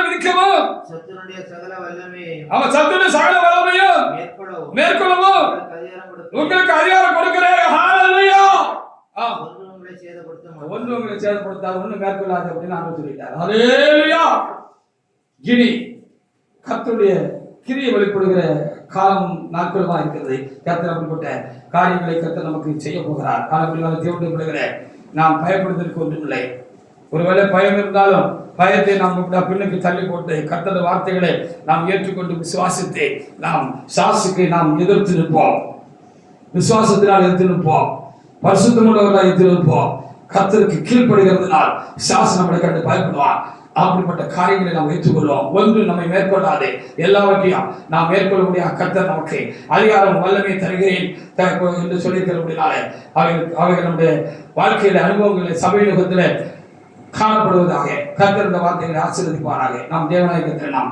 மிதிக்கவும் சத்துருடைய சகல வல்லமையையும் மேற்கொள்ளவும் உங்களுக்கு அதிகாரம் கொடுக்கிறேன். ஹல்லேலூயா. உங்களை சேதப்படுத்தாது, ஒண்ணு மேற்கொள்ளாது அப்படின்னு ஆண்டவர் சொல்லிட்டார். ஹல்லேலூயா. இனி கர்த்தருடைய கிரியை வெளிப்படுகிற காலம் நாட்கள் தான் இருக்கிறது. கர்த்தர் அப்படிப்பட்ட காரியங்களை கர்த்தர் நமக்கு செய்ய போகிறார். காலப்படியாக தேவனுடைய பிள்ளைகளை நாம் பயப்படுவதற்கு ஒன்றுமில்லை. ஒருவேளை பயம் இருந்தாலும் பயத்தை நாம் பின்னுக்கு தள்ளி போட்டு கர்த்தருடைய வார்த்தைகளை நாம் ஏற்றுக்கொண்டு விசுவாசத்தை நாம் சாசுக்கு நாம் எதிர்த்து நிற்போம். விசுவாசத்தினால் எதிர்த்து நிற்போம். பரிசுத்தமுள்ளவர்களாய் இருப்போம். கர்த்தருக்கு கீழ்ப்படுகிறதுனால் பிசாசு நம்மளை கண்டு பயப்படுவான். அப்படிப்பட்ட காரியங்களை நாம் ஏற்றுக்கொள்வோம். ஒன்று நம்மை மேற்கொள்ளாது, எல்லாவற்றையும் நாம் மேற்கொள்ள முடியாது. கர்த்தர் நமக்கு அதிகாரம் வல்லமை தருகிறேன் என்று சொல்லியிருக்கிறபடினால அவைகள் நம்முடைய வாழ்க்கையில அனுபவங்களில் சபையுகத்தில் காணப்படுவதாக கர்த்தர் இந்த வார்த்தைகளை ஆசீர்வதிப்பாராக. நாம் தேவனாய் கர்த்தரை நாம்